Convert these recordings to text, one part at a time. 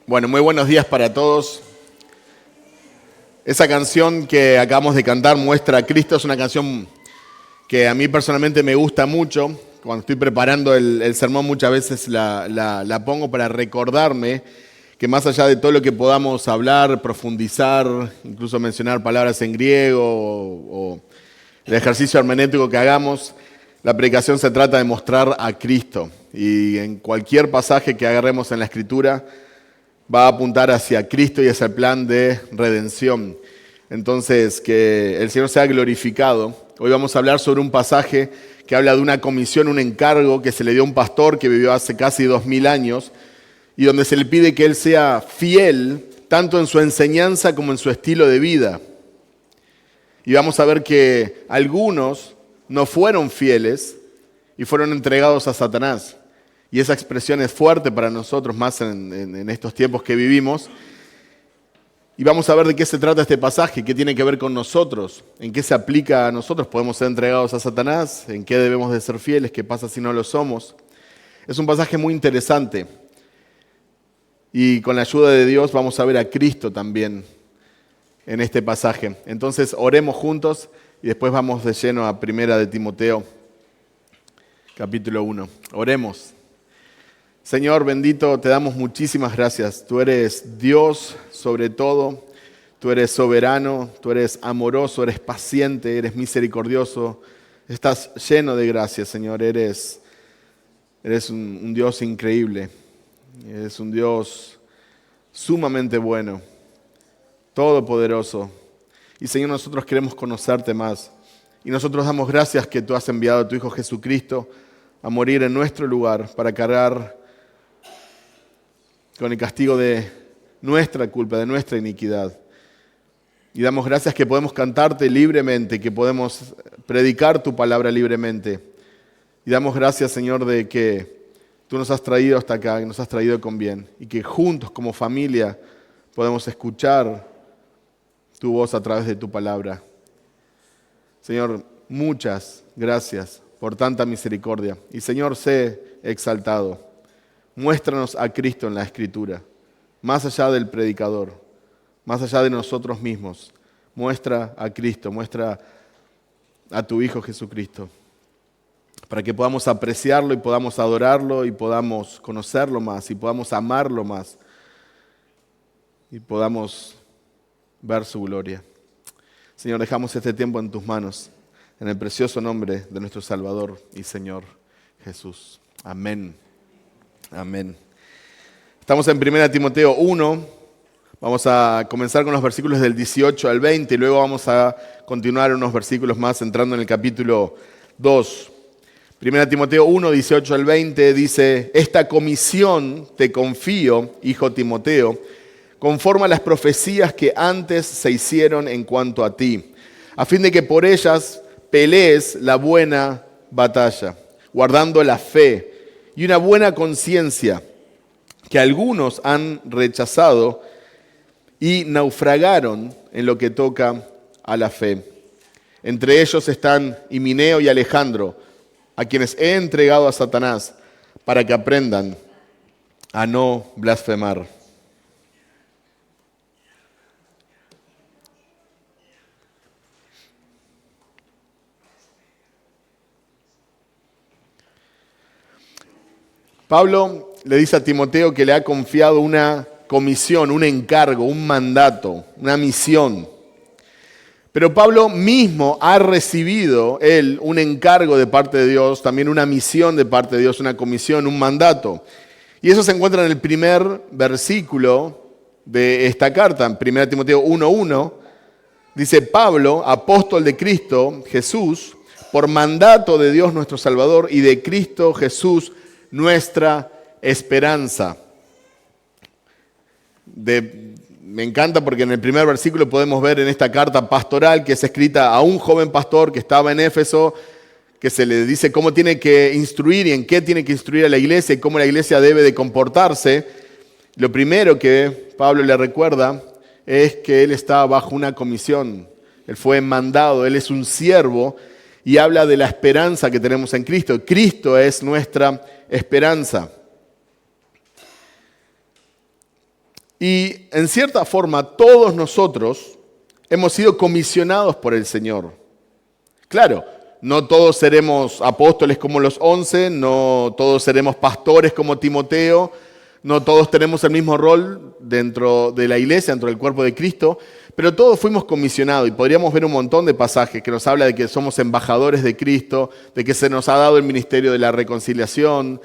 Bueno, muy buenos días para todos. Esa canción que acabamos de cantar, Muestra a Cristo, es una canción que a mí personalmente me gusta mucho. Cuando estoy preparando el sermón muchas veces la pongo para recordarme que más allá de todo lo que podamos hablar, profundizar, incluso mencionar palabras en griego o el ejercicio hermenéutico que hagamos, la predicación se trata de mostrar a Cristo. Y en cualquier pasaje que agarremos en la Escritura, va a apuntar hacia Cristo y hacia el plan de redención. Entonces, que el Señor sea glorificado. Hoy vamos a hablar sobre un pasaje que habla de una comisión, un encargo que se le dio a un pastor que vivió hace casi 2000 años y donde se le pide que él sea fiel tanto en su enseñanza como en su estilo de vida. Y vamos a ver que algunos no fueron fieles y fueron entregados a Satanás. Y esa expresión es fuerte para nosotros, más en estos tiempos que vivimos. Y vamos a ver de qué se trata este pasaje, qué tiene que ver con nosotros, en qué se aplica a nosotros. ¿Podemos ser entregados a Satanás? ¿En qué debemos de ser fieles? ¿Qué pasa si no lo somos? Es un pasaje muy interesante. Y con la ayuda de Dios vamos a ver a Cristo también en este pasaje. Entonces oremos juntos y después vamos de lleno a Primera de Timoteo, capítulo 1. Oremos. Señor bendito, te damos muchísimas gracias. Tú eres Dios sobre todo, tú eres soberano, tú eres amoroso, eres paciente, eres misericordioso. Estás lleno de gracia, Señor. Eres un Dios increíble. Eres un Dios sumamente bueno, todopoderoso. Y Señor, nosotros queremos conocerte más. Y nosotros damos gracias que tú has enviado a tu Hijo Jesucristo a morir en nuestro lugar para cargar con el castigo de nuestra culpa, de nuestra iniquidad. Y damos gracias que podemos cantarte libremente, que podemos predicar tu palabra libremente. Y damos gracias, Señor, de que tú nos has traído hasta acá, que nos has traído con bien. Y que juntos, como familia, podemos escuchar tu voz a través de tu palabra. Señor, muchas gracias por tanta misericordia. Y Señor, sé exaltado. Muéstranos a Cristo en la Escritura, más allá del predicador, más allá de nosotros mismos. Muestra a Cristo, muestra a tu Hijo Jesucristo, para que podamos apreciarlo y podamos adorarlo y podamos conocerlo más y podamos amarlo más y podamos ver su gloria. Señor, dejamos este tiempo en tus manos, en el precioso nombre de nuestro Salvador y Señor Jesús. Amén. Amén. Estamos en 1 Timoteo 1, vamos a comenzar con los versículos del 18 al 20 y luego vamos a continuar unos versículos más entrando en el capítulo 2. 1 Timoteo 1, 18 al 20 dice: Esta comisión te confío, hijo Timoteo, conforme a las profecías que antes se hicieron en cuanto a ti, a fin de que por ellas pelees la buena batalla, guardando la fe y una buena conciencia, que algunos han rechazado y naufragaron en lo que toca a la fe. Entre ellos están Himeneo y Alejandro, a quienes he entregado a Satanás para que aprendan a no blasfemar. Pablo le dice a Timoteo que le ha confiado una comisión, un encargo, un mandato, una misión. Pero Pablo mismo ha recibido, él, un encargo de parte de Dios, también una misión de parte de Dios, una comisión, un mandato. Y eso se encuentra en el primer versículo de esta carta, en 1 Timoteo 1:1. Dice: Pablo, apóstol de Cristo Jesús, por mandato de Dios nuestro Salvador y de Cristo Jesús, nuestra esperanza. Me encanta porque en el primer versículo podemos ver en esta carta pastoral que es escrita a un joven pastor que estaba en Éfeso, que se le dice cómo tiene que instruir y en qué tiene que instruir a la iglesia y cómo la iglesia debe de comportarse. Lo primero que Pablo le recuerda es que él está bajo una comisión. Él fue mandado, él es un siervo y habla de la esperanza que tenemos en Cristo. Cristo es nuestra esperanza. Y en cierta forma todos nosotros hemos sido comisionados por el Señor. Claro, no todos seremos apóstoles como los 11, no todos seremos pastores como Timoteo, no todos tenemos el mismo rol dentro de la iglesia, dentro del cuerpo de Cristo, pero todos fuimos comisionados y podríamos ver un montón de pasajes que nos habla de que somos embajadores de Cristo, de que se nos ha dado el ministerio de la reconciliación.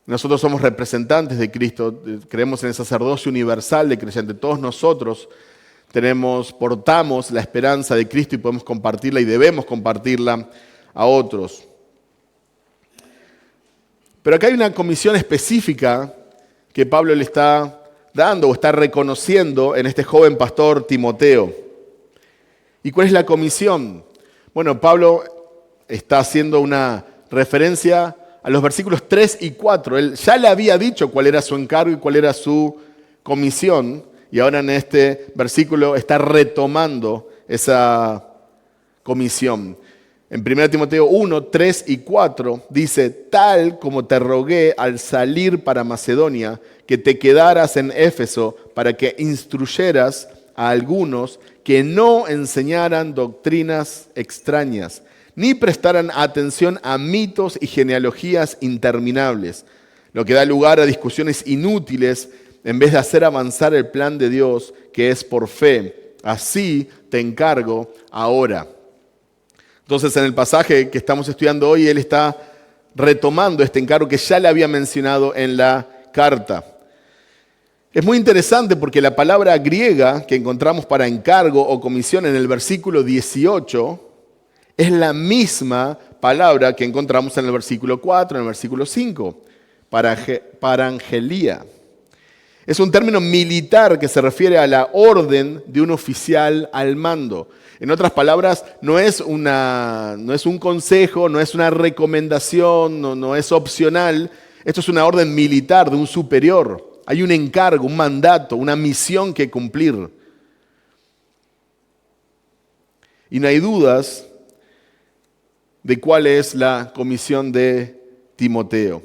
Nosotros somos representantes de Cristo, creemos en el sacerdocio universal de creyente. Todos nosotros portamos la esperanza de Cristo y podemos compartirla y debemos compartirla a otros. Pero acá hay una comisión específica que Pablo le está dando o está reconociendo en este joven pastor Timoteo. ¿Y cuál es la comisión? Bueno, Pablo está haciendo una referencia a los versículos 3 y 4. Él ya le había dicho cuál era su encargo y cuál era su comisión, y ahora en este versículo está retomando esa comisión. En 1 Timoteo 1, 3 y 4 dice: tal como te rogué al salir para Macedonia, que te quedaras en Éfeso para que instruyeras a algunos que no enseñaran doctrinas extrañas, ni prestaran atención a mitos y genealogías interminables, lo que da lugar a discusiones inútiles en vez de hacer avanzar el plan de Dios, que es por fe. Así te encargo ahora. Entonces, en el pasaje que estamos estudiando hoy, él está retomando este encargo que ya le había mencionado en la carta. Es muy interesante porque la palabra griega que encontramos para encargo o comisión en el versículo 18 es la misma palabra que encontramos en el versículo 4, en el versículo 5, parangelía. Es un término militar que se refiere a la orden de un oficial al mando. En otras palabras, no es un consejo, no es una recomendación, no es opcional. Esto es una orden militar de un superior. Hay un encargo, un mandato, una misión que cumplir. Y no hay dudas de cuál es la comisión de Timoteo.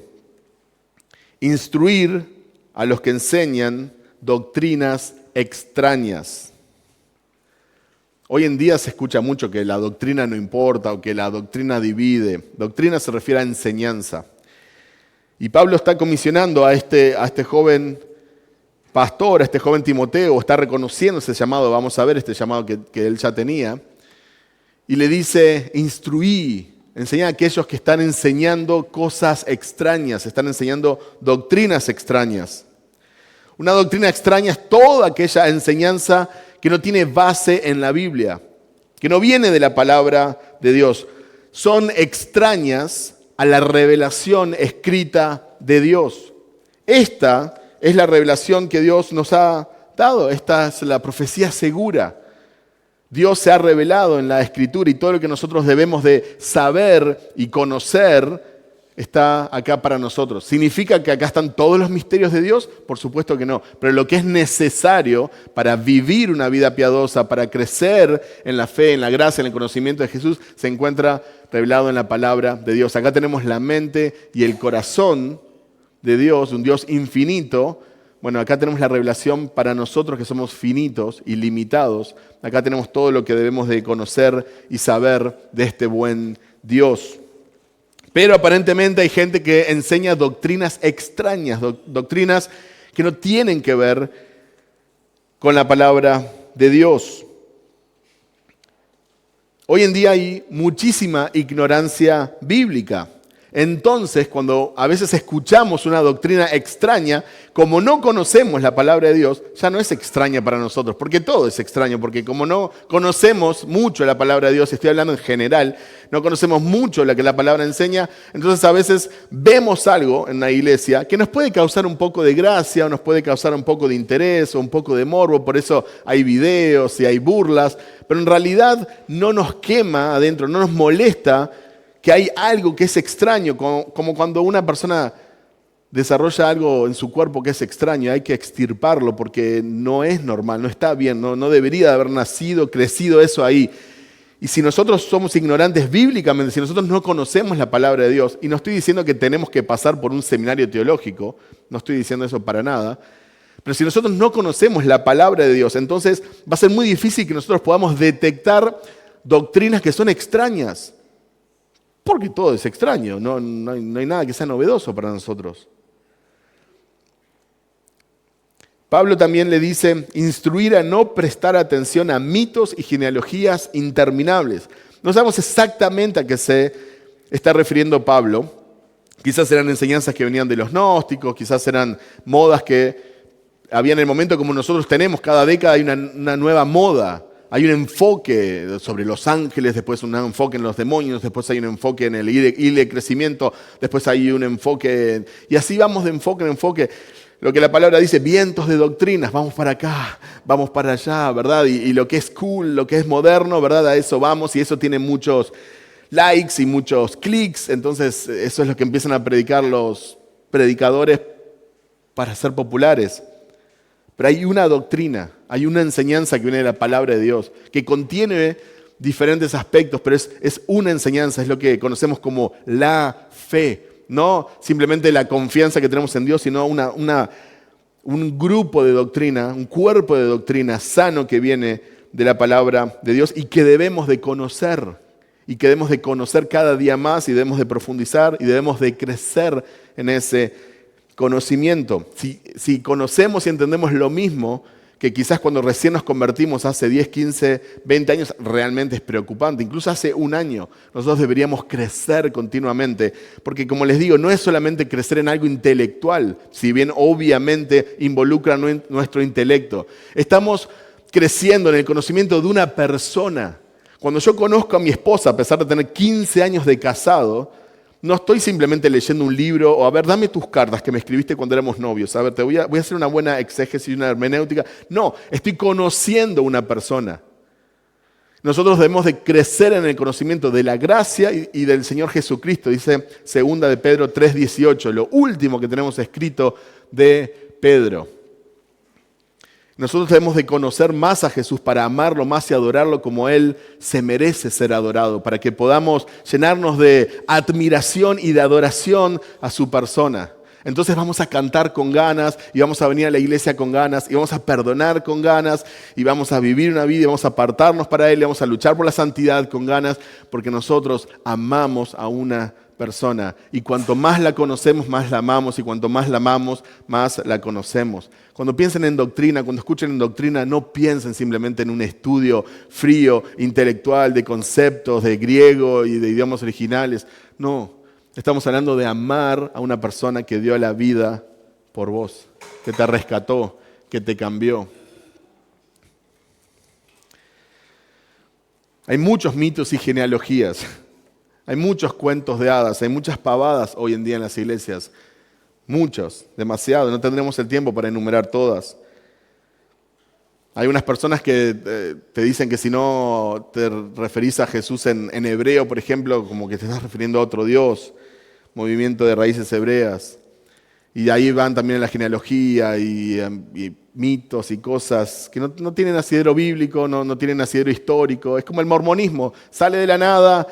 Instruir a los que enseñan doctrinas extrañas. Hoy en día se escucha mucho que la doctrina no importa o que la doctrina divide. Doctrina se refiere a enseñanza. Y Pablo está comisionando a este joven pastor, a este joven Timoteo, está reconociendo ese llamado, vamos a ver este llamado que él ya tenía, y le dice: instruí, enseñá a aquellos que están enseñando cosas extrañas, están enseñando doctrinas extrañas. Una doctrina extraña es toda aquella enseñanza que no tiene base en la Biblia, que no viene de la palabra de Dios. Son extrañas a la revelación escrita de Dios. Esta es la revelación que Dios nos ha dado, esta es la profecía segura. Dios se ha revelado en la Escritura y todo lo que nosotros debemos de saber y conocer está acá para nosotros. ¿Significa que acá están todos los misterios de Dios? Por supuesto que no. Pero lo que es necesario para vivir una vida piadosa, para crecer en la fe, en la gracia, en el conocimiento de Jesús, se encuentra revelado en la palabra de Dios. Acá tenemos la mente y el corazón de Dios, un Dios infinito. Bueno, acá tenemos la revelación para nosotros que somos finitos y limitados. Acá tenemos todo lo que debemos de conocer y saber de este buen Dios. Pero aparentemente hay gente que enseña doctrinas extrañas, doctrinas que no tienen que ver con la palabra de Dios. Hoy en día hay muchísima ignorancia bíblica. Entonces, cuando a veces escuchamos una doctrina extraña, como no conocemos la palabra de Dios, ya no es extraña para nosotros, porque todo es extraño, porque como no conocemos mucho la palabra de Dios, estoy hablando en general, no conocemos mucho lo que la palabra enseña, entonces a veces vemos algo en la iglesia que nos puede causar un poco de gracia, o nos puede causar un poco de interés, o un poco de morbo, por eso hay videos y hay burlas, pero en realidad no nos quema adentro, no nos molesta que hay algo que es extraño, como cuando una persona desarrolla algo en su cuerpo que es extraño, hay que extirparlo porque no es normal, no está bien, no debería de haber nacido, crecido eso ahí. Y si nosotros somos ignorantes bíblicamente, si nosotros no conocemos la palabra de Dios, y no estoy diciendo que tenemos que pasar por un seminario teológico, no estoy diciendo eso para nada, Pero si nosotros no conocemos la palabra de Dios, entonces va a ser muy difícil que nosotros podamos detectar doctrinas que son extrañas. Porque todo es extraño, no hay nada que sea novedoso para nosotros. Pablo también le dice, instruir a no prestar atención a mitos y genealogías interminables. No sabemos exactamente a qué se está refiriendo Pablo. Quizás eran enseñanzas que venían de los gnósticos, quizás eran modas que había en el momento como nosotros tenemos. Cada década hay una nueva moda. Hay un enfoque sobre los ángeles, después un enfoque en los demonios, después hay un enfoque en el hilo de crecimiento, después hay un enfoque, y así vamos de enfoque en enfoque. Lo que la palabra dice, vientos de doctrinas, vamos para acá, vamos para allá, ¿verdad? Y lo que es cool, lo que es moderno, ¿verdad? A eso vamos, y eso tiene muchos likes y muchos clics, entonces eso es lo que empiezan a predicar los predicadores para ser populares. Pero hay una doctrina, hay una enseñanza que viene de la palabra de Dios, que contiene diferentes aspectos, pero es una enseñanza, es lo que conocemos como la fe. No simplemente la confianza que tenemos en Dios, sino un grupo de doctrina, un cuerpo de doctrina sano que viene de la palabra de Dios y que debemos de conocer. Y que debemos de conocer cada día más y debemos de profundizar y debemos de crecer en ese conocimiento. Si conocemos y entendemos lo mismo que quizás cuando recién nos convertimos hace 10, 15, 20 años, realmente es preocupante. Incluso hace un año nosotros deberíamos crecer continuamente, porque como les digo, no es solamente crecer en algo intelectual, si bien obviamente involucra nuestro intelecto. Estamos creciendo en el conocimiento de una persona. Cuando yo conozco a mi esposa, a pesar de tener 15 años de casado, no estoy simplemente leyendo un libro o, a ver, dame tus cartas que me escribiste cuando éramos novios. A ver, voy a hacer una buena exégesis y una hermenéutica. No, estoy conociendo una persona. Nosotros debemos de crecer en el conocimiento de la gracia y del Señor Jesucristo. Dice 2 de Pedro 3:18, lo último que tenemos escrito de Pedro. Nosotros debemos de conocer más a Jesús para amarlo más y adorarlo como Él se merece ser adorado, para que podamos llenarnos de admiración y de adoración a su persona. Entonces vamos a cantar con ganas y vamos a venir a la iglesia con ganas y vamos a perdonar con ganas y vamos a vivir una vida y vamos a apartarnos para Él y vamos a luchar por la santidad con ganas porque nosotros amamos a una persona y cuanto más la conocemos, más la amamos y cuanto más la amamos, más la conocemos. Cuando piensen en doctrina, cuando escuchen en doctrina, no piensen simplemente en un estudio frío, intelectual, de conceptos, de griego y de idiomas originales. No, estamos hablando de amar a una persona que dio la vida por vos, que te rescató, que te cambió. Hay muchos mitos y genealogías. Hay muchos cuentos de hadas, hay muchas pavadas hoy en día en las iglesias. Muchos, demasiado, no tendremos el tiempo para enumerar todas. Hay unas personas que te dicen que si no te referís a Jesús en hebreo, por ejemplo, como que te estás refiriendo a otro Dios, movimiento de raíces hebreas. Y de ahí van también la genealogía y mitos y cosas que no tienen asidero bíblico, no tienen asidero histórico. Es como el mormonismo, sale de la nada,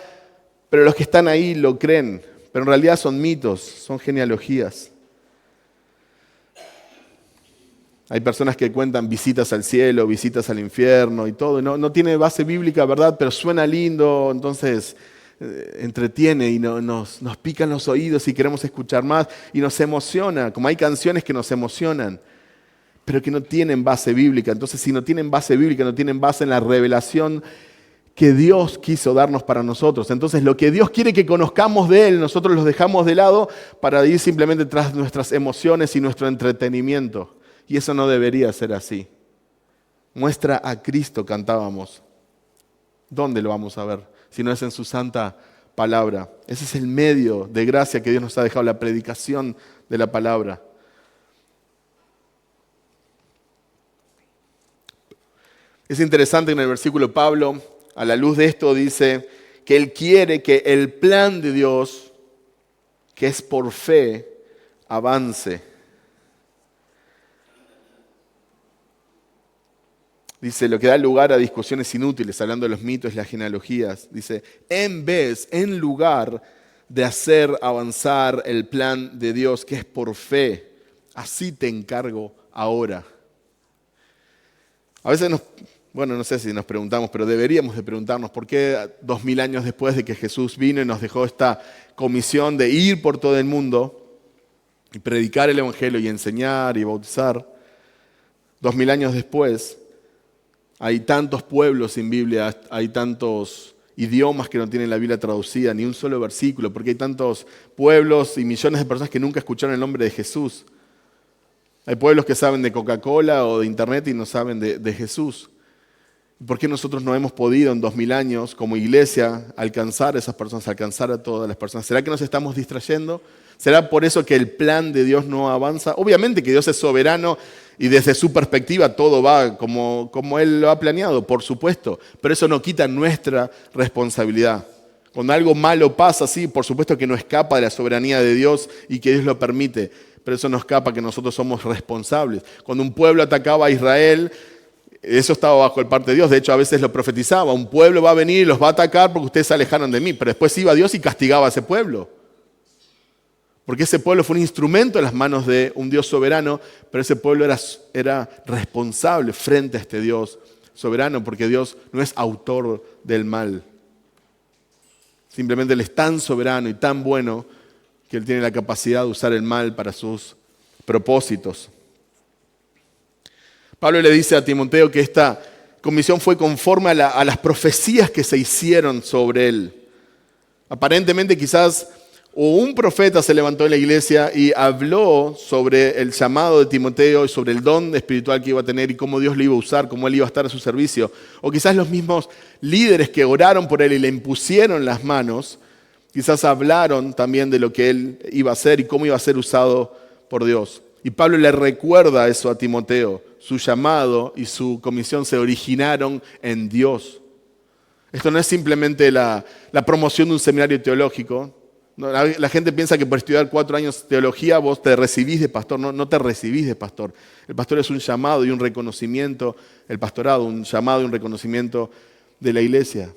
pero los que están ahí lo creen. Pero en realidad son mitos, son genealogías. Hay personas que cuentan visitas al cielo, visitas al infierno y todo. No tiene base bíblica, ¿verdad? Pero suena lindo, entonces entretiene y nos pican los oídos y queremos escuchar más y nos emociona. Como hay canciones que nos emocionan, pero que no tienen base bíblica. Entonces, si no tienen base bíblica, no tienen base en la revelación que Dios quiso darnos para nosotros. Entonces, lo que Dios quiere que conozcamos de Él, nosotros los dejamos de lado para ir simplemente tras nuestras emociones y nuestro entretenimiento. Y eso no debería ser así. Muestra a Cristo, cantábamos. ¿Dónde lo vamos a ver? Si no es en su santa palabra. Ese es el medio de gracia que Dios nos ha dejado, la predicación de la palabra. Es interesante que en el versículo Pablo, a la luz de esto, dice que Él quiere que el plan de Dios, que es por fe, avance. Dice, lo que da lugar a discusiones inútiles, hablando de los mitos y las genealogías. Dice, en lugar de hacer avanzar el plan de Dios, que es por fe, Así te encargo ahora. A veces no sé si nos preguntamos, pero deberíamos de preguntarnos por qué 2000 años después de que Jesús vino y nos dejó esta comisión de ir por todo el mundo y predicar el Evangelio y enseñar y bautizar, 2000 años después hay tantos pueblos sin Biblia, hay tantos idiomas que no tienen la Biblia traducida, ni un solo versículo, porque hay tantos pueblos y millones de personas que nunca escucharon el nombre de Jesús. Hay pueblos que saben de Coca-Cola o de Internet y no saben de Jesús. ¿Por qué nosotros no hemos podido en 2000 años como iglesia alcanzar a esas personas, alcanzar a todas las personas? ¿Será que nos estamos distrayendo? ¿Será por eso que el plan de Dios no avanza? Obviamente que Dios es soberano y desde su perspectiva todo va como Él lo ha planeado, por supuesto. Pero eso no quita nuestra responsabilidad. Cuando algo malo pasa, sí, por supuesto que no escapa de la soberanía de Dios y que Dios lo permite. Pero eso no escapa que nosotros somos responsables. Cuando un pueblo atacaba a Israel, eso estaba bajo el parte de Dios. De hecho, a veces lo profetizaba. Un pueblo va a venir y los va a atacar porque ustedes se alejaron de mí. Pero después iba Dios y castigaba a ese pueblo. Porque ese pueblo fue un instrumento en las manos de un Dios soberano, pero ese pueblo era responsable frente a este Dios soberano, porque Dios no es autor del mal. Simplemente Él es tan soberano y tan bueno que Él tiene la capacidad de usar el mal para sus propósitos. Pablo le dice a Timoteo que esta comisión fue conforme a las profecías que se hicieron sobre él. Aparentemente quizás un profeta se levantó en la iglesia y habló sobre el llamado de Timoteo y sobre el don espiritual que iba a tener y cómo Dios lo iba a usar, cómo él iba a estar a su servicio. O quizás los mismos líderes que oraron por él y le impusieron las manos, quizás hablaron también de lo que él iba a hacer y cómo iba a ser usado por Dios. Y Pablo le recuerda eso a Timoteo. Su llamado y su comisión se originaron en Dios. Esto no es simplemente la promoción de un seminario teológico. No, la gente piensa que por estudiar 4 años teología vos te recibís de pastor. No te recibís de pastor. El pastor es un llamado y un reconocimiento, el pastorado, un llamado y un reconocimiento de la iglesia.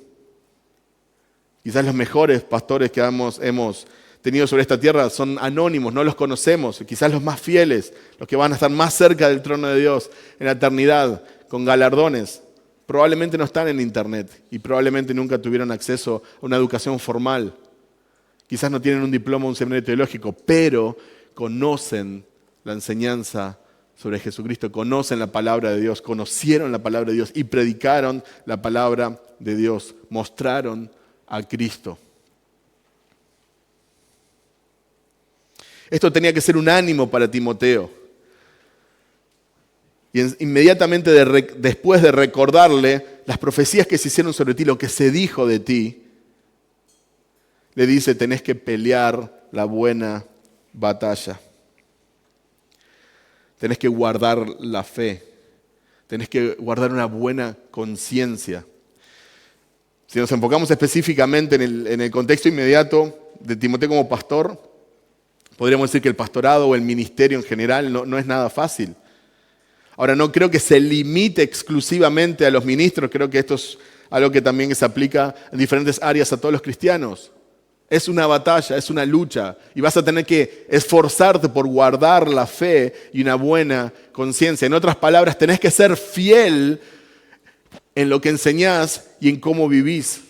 Quizás los mejores pastores que hemos tenido sobre esta tierra son anónimos, no los conocemos. Quizás los más fieles, los que van a estar más cerca del trono de Dios en la eternidad, con galardones, probablemente no están en internet y probablemente nunca tuvieron acceso a una educación formal. Quizás no tienen un diploma o un seminario teológico, pero conocen la enseñanza sobre Jesucristo, conocen la palabra de Dios, conocieron la palabra de Dios y predicaron la palabra de Dios, mostraron a Cristo. Esto tenía que ser un ánimo para Timoteo. Y inmediatamente después de recordarle las profecías que se hicieron sobre ti, lo que se dijo de ti, le dice, tenés que pelear la buena batalla. Tenés que guardar la fe. Tenés que guardar una buena conciencia. Si nos enfocamos específicamente en el contexto inmediato de Timoteo como pastor, podríamos decir que el pastorado o el ministerio en general no es nada fácil. Ahora, no creo que se limite exclusivamente a los ministros, creo que esto es algo que también se aplica en diferentes áreas a todos los cristianos. Es una batalla, es una lucha y vas a tener que esforzarte por guardar la fe y una buena conciencia. En otras palabras, tenés que ser fiel en lo que enseñás y en cómo vivís.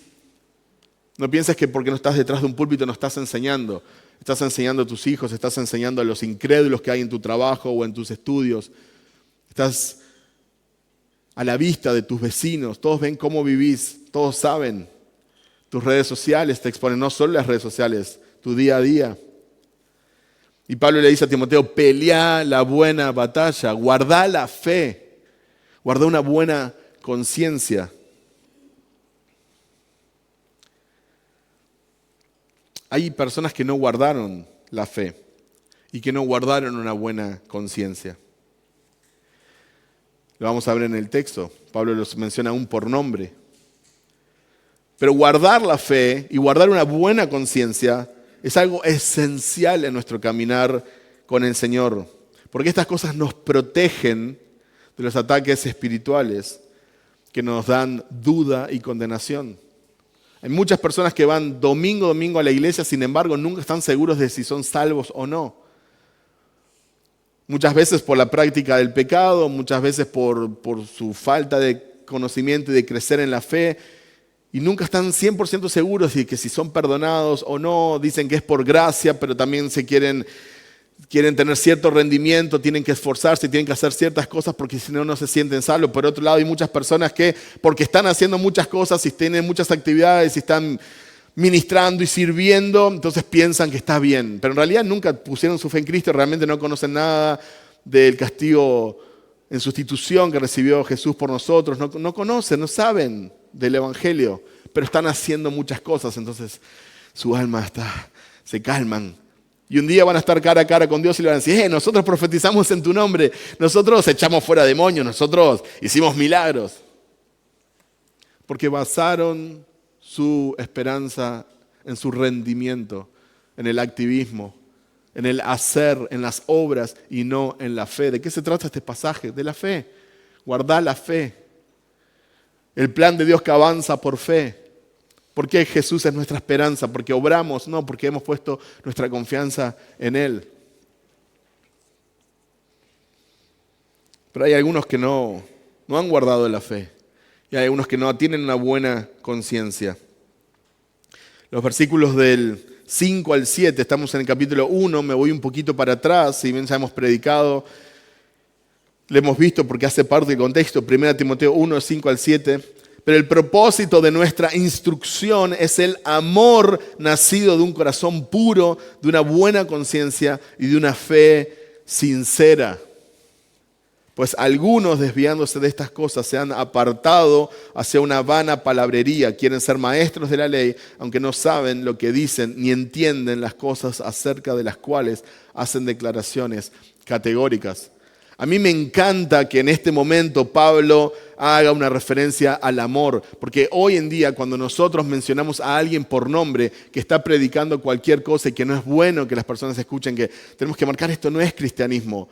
No pienses que porque no estás detrás de un púlpito no estás enseñando. Estás enseñando a tus hijos, estás enseñando a los incrédulos que hay en tu trabajo o en tus estudios. Estás a la vista de tus vecinos, todos ven cómo vivís, todos saben. Tus redes sociales te exponen, no solo las redes sociales, tu día a día. Y Pablo le dice a Timoteo, pelea la buena batalla, guarda la fe, guarda una buena conciencia. Hay personas que no guardaron la fe y que no guardaron una buena conciencia. Lo vamos a ver en el texto. Pablo los menciona aún por nombre. Pero guardar la fe y guardar una buena conciencia es algo esencial en nuestro caminar con el Señor. Porque estas cosas nos protegen de los ataques espirituales que nos dan duda y condenación. Hay muchas personas que van domingo a domingo a la iglesia, sin embargo, nunca están seguros de si son salvos o no. Muchas veces por la práctica del pecado, muchas veces por su falta de conocimiento y de crecer en la fe, y nunca están 100% seguros de que si son perdonados o no. Dicen que es por gracia, pero también quieren tener cierto rendimiento, tienen que esforzarse, tienen que hacer ciertas cosas porque si no, no se sienten salvos. Por otro lado, hay muchas personas que, porque están haciendo muchas cosas y tienen muchas actividades y están ministrando y sirviendo, entonces piensan que está bien. Pero en realidad nunca pusieron su fe en Cristo, realmente no conocen nada del castigo en sustitución que recibió Jesús por nosotros. No conocen, no saben del Evangelio, pero están haciendo muchas cosas, entonces su alma se calman. Y un día van a estar cara a cara con Dios y le van a decir, nosotros profetizamos en tu nombre, nosotros echamos fuera demonios, nosotros hicimos milagros. Porque basaron su esperanza en su rendimiento, en el activismo, en el hacer, en las obras y no en la fe. ¿De qué se trata este pasaje? De la fe. Guardar la fe. El plan de Dios que avanza por fe. ¿Por qué Jesús es nuestra esperanza? ¿Porque obramos? No, porque hemos puesto nuestra confianza en Él. Pero hay algunos que no han guardado la fe. Y hay algunos que no tienen una buena conciencia. Los versículos del 5 al 7, estamos en el capítulo 1, me voy un poquito para atrás, si bien ya hemos predicado, lo hemos visto porque hace parte del contexto, 1 Timoteo 1, 5 al 7, pero el propósito de nuestra instrucción es el amor nacido de un corazón puro, de una buena conciencia y de una fe sincera. Pues algunos, desviándose de estas cosas, se han apartado hacia una vana palabrería. Quieren ser maestros de la ley, aunque no saben lo que dicen ni entienden las cosas acerca de las cuales hacen declaraciones categóricas. A mí me encanta que en este momento Pablo haga una referencia al amor, porque hoy en día cuando nosotros mencionamos a alguien por nombre que está predicando cualquier cosa y que no es bueno que las personas escuchen, que tenemos que marcar esto no es cristianismo.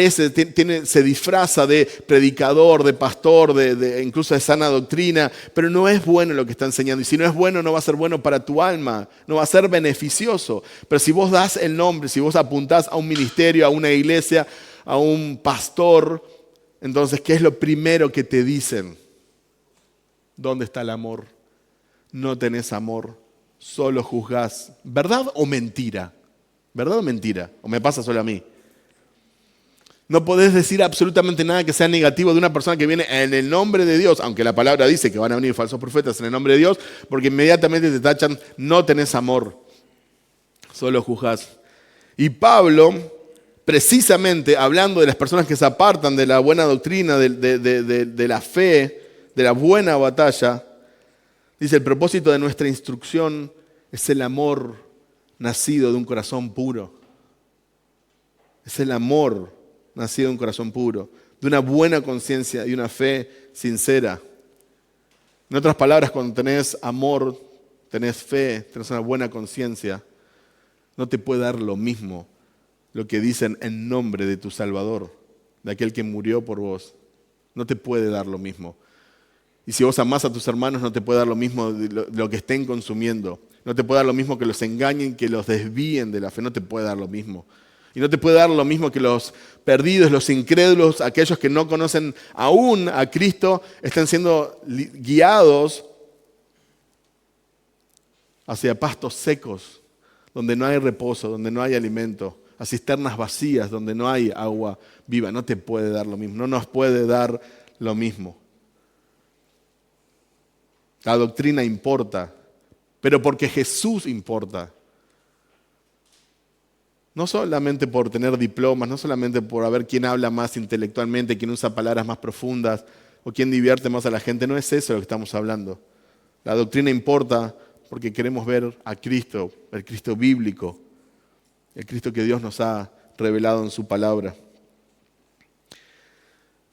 Se disfraza de predicador, de pastor, incluso de sana doctrina, pero no es bueno lo que está enseñando. Y si no es bueno, no va a ser bueno para tu alma, no va a ser beneficioso. Pero si vos das el nombre, si vos apuntás a un ministerio, a una iglesia, a un pastor, entonces, ¿qué es lo primero que te dicen? ¿Dónde está el amor? No tenés amor, solo juzgás. ¿Verdad o mentira? ¿Verdad o mentira? ¿O me pasa solo a mí? No podés decir absolutamente nada que sea negativo de una persona que viene en el nombre de Dios, aunque la palabra dice que van a venir falsos profetas en el nombre de Dios, porque inmediatamente te tachan, no tenés amor, solo juzgás. Y Pablo, precisamente hablando de las personas que se apartan de la buena doctrina, de la fe, de la buena batalla, dice, el propósito de nuestra instrucción es el amor nacido de un corazón puro. Es el amor nacido de un corazón puro, de una buena conciencia y una fe sincera. En otras palabras, cuando tenés amor, tenés fe, tenés una buena conciencia, no te puede dar lo mismo lo que dicen en nombre de tu Salvador, de aquel que murió por vos. No te puede dar lo mismo. Y si vos amás a tus hermanos, no te puede dar lo mismo de lo que estén consumiendo. No te puede dar lo mismo que los engañen, que los desvíen de la fe. No te puede dar lo mismo. Y no te puede dar lo mismo que los perdidos, los incrédulos, aquellos que no conocen aún a Cristo, estén siendo guiados hacia pastos secos, donde no hay reposo, donde no hay alimento, a cisternas vacías, donde no hay agua viva. No te puede dar lo mismo, no nos puede dar lo mismo. La doctrina importa, pero porque Jesús importa. No solamente por tener diplomas, no solamente por ver quién habla más intelectualmente, quién usa palabras más profundas o quién divierte más a la gente. No es eso de lo que estamos hablando. La doctrina importa porque queremos ver a Cristo, el Cristo bíblico, el Cristo que Dios nos ha revelado en su palabra.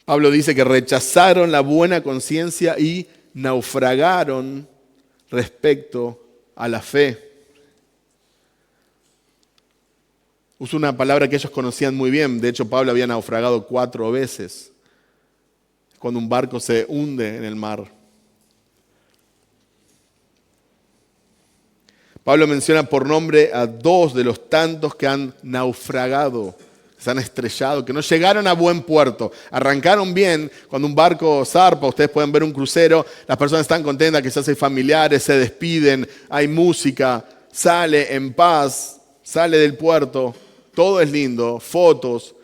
Pablo dice que rechazaron la buena conciencia y naufragaron respecto a la fe. Usa una palabra que ellos conocían muy bien. De hecho, Pablo había naufragado 4 veces cuando un barco se hunde en el mar. Pablo menciona por nombre a 2 de los tantos que han naufragado, se han estrellado, que no llegaron a buen puerto. Arrancaron bien, cuando un barco zarpa, ustedes pueden ver un crucero, las personas están contentas, quizás hay familiares, se despiden, hay música, sale en paz, sale del puerto, todo es lindo, fotos,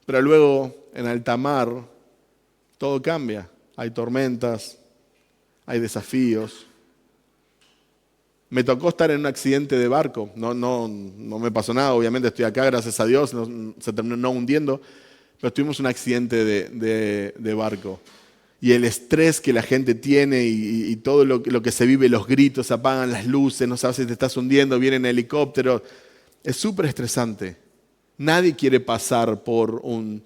pero luego en alta mar todo cambia. Hay tormentas, hay desafíos. Me tocó estar en un accidente de barco. No me pasó nada, obviamente estoy acá, gracias a Dios, se terminó no hundiendo, pero tuvimos un accidente de barco. Y el estrés que la gente tiene y todo lo que se vive, los gritos, se apagan las luces, no sabes si te estás hundiendo, vienen helicópteros. Es súper estresante. Nadie quiere pasar por un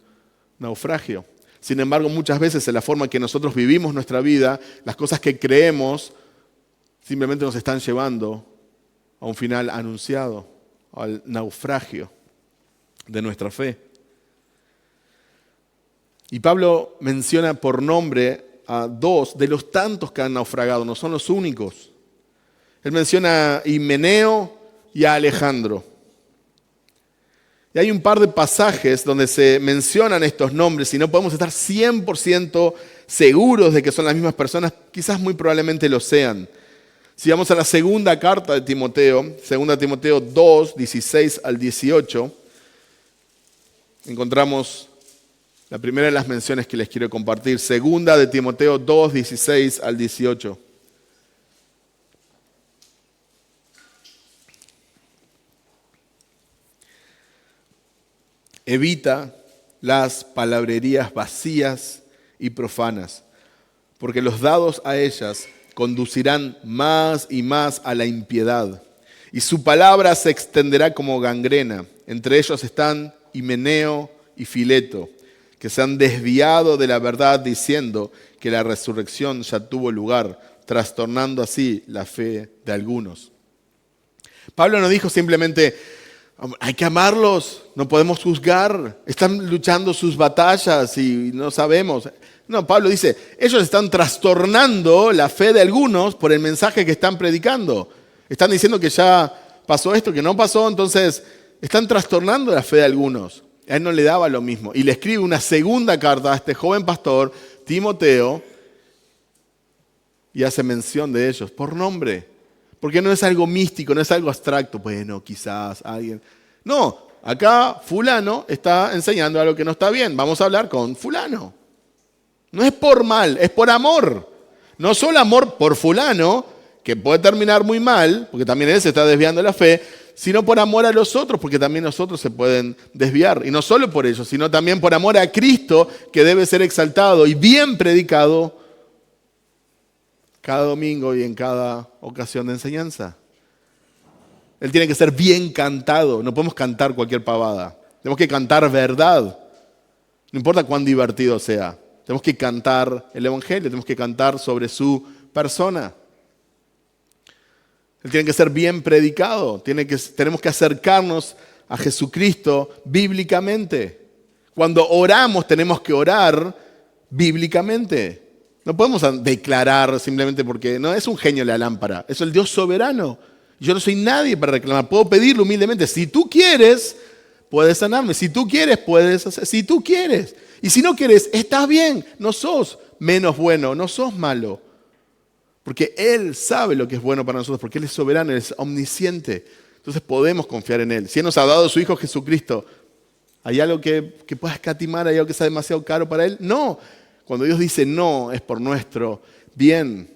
naufragio. Sin embargo, muchas veces en la forma que nosotros vivimos nuestra vida, las cosas que creemos simplemente nos están llevando a un final anunciado, al naufragio de nuestra fe. Y Pablo menciona por nombre a dos de los tantos que han naufragado, no son los únicos. Él menciona a Himeneo y a Alejandro. Y hay un par de pasajes donde se mencionan estos nombres y no podemos estar 100% seguros de que son las mismas personas, quizás muy probablemente lo sean. Si vamos a la segunda carta de Timoteo, 2 Timoteo 2, 16 al 18, encontramos la primera de las menciones que les quiero compartir. 2 de Timoteo 2, 16 al 18. Evita las palabrerías vacías y profanas, porque los dados a ellas conducirán más y más a la impiedad, y su palabra se extenderá como gangrena. Entre ellos están Himeneo y Fileto, que se han desviado de la verdad diciendo que la resurrección ya tuvo lugar, trastornando así la fe de algunos. Pablo no dijo simplemente, hay que amarlos, no podemos juzgar, están luchando sus batallas y no sabemos. No, Pablo dice, ellos están trastornando la fe de algunos por el mensaje que están predicando. Están diciendo que ya pasó esto, que no pasó, entonces están trastornando la fe de algunos. A él no le daba lo mismo. Y le escribe una segunda carta a este joven pastor, Timoteo, y hace mención de ellos por nombre. Porque no es algo místico, no es algo abstracto. Bueno, quizás alguien. No, acá fulano está enseñando algo que no está bien. Vamos a hablar con fulano. No es por mal, es por amor. No solo amor por fulano, que puede terminar muy mal, porque también él se está desviando de la fe, sino por amor a los otros, porque también los otros se pueden desviar. Y no solo por ello, sino también por amor a Cristo, que debe ser exaltado y bien predicado cada domingo y en cada ocasión de enseñanza. Él tiene que ser bien cantado. No podemos cantar cualquier pavada. Tenemos que cantar verdad. No importa cuán divertido sea. Tenemos que cantar el Evangelio. Tenemos que cantar sobre su persona. Él tiene que ser bien predicado. Tenemos que acercarnos a Jesucristo bíblicamente. Cuando oramos tenemos que orar bíblicamente. No podemos declarar simplemente porque no es un genio la lámpara, es el Dios soberano. Yo no soy nadie para reclamar, puedo pedirle humildemente. Si tú quieres, puedes sanarme. Si tú quieres, puedes hacer. Si tú quieres. Y si no quieres, estás bien. No sos menos bueno, no sos malo. Porque Él sabe lo que es bueno para nosotros, porque Él es soberano, Él es omnisciente. Entonces podemos confiar en Él. Si Él nos ha dado a su Hijo Jesucristo, ¿hay algo que pueda escatimar? ¿Hay algo que sea demasiado caro para Él? No. Cuando Dios dice no, es por nuestro bien.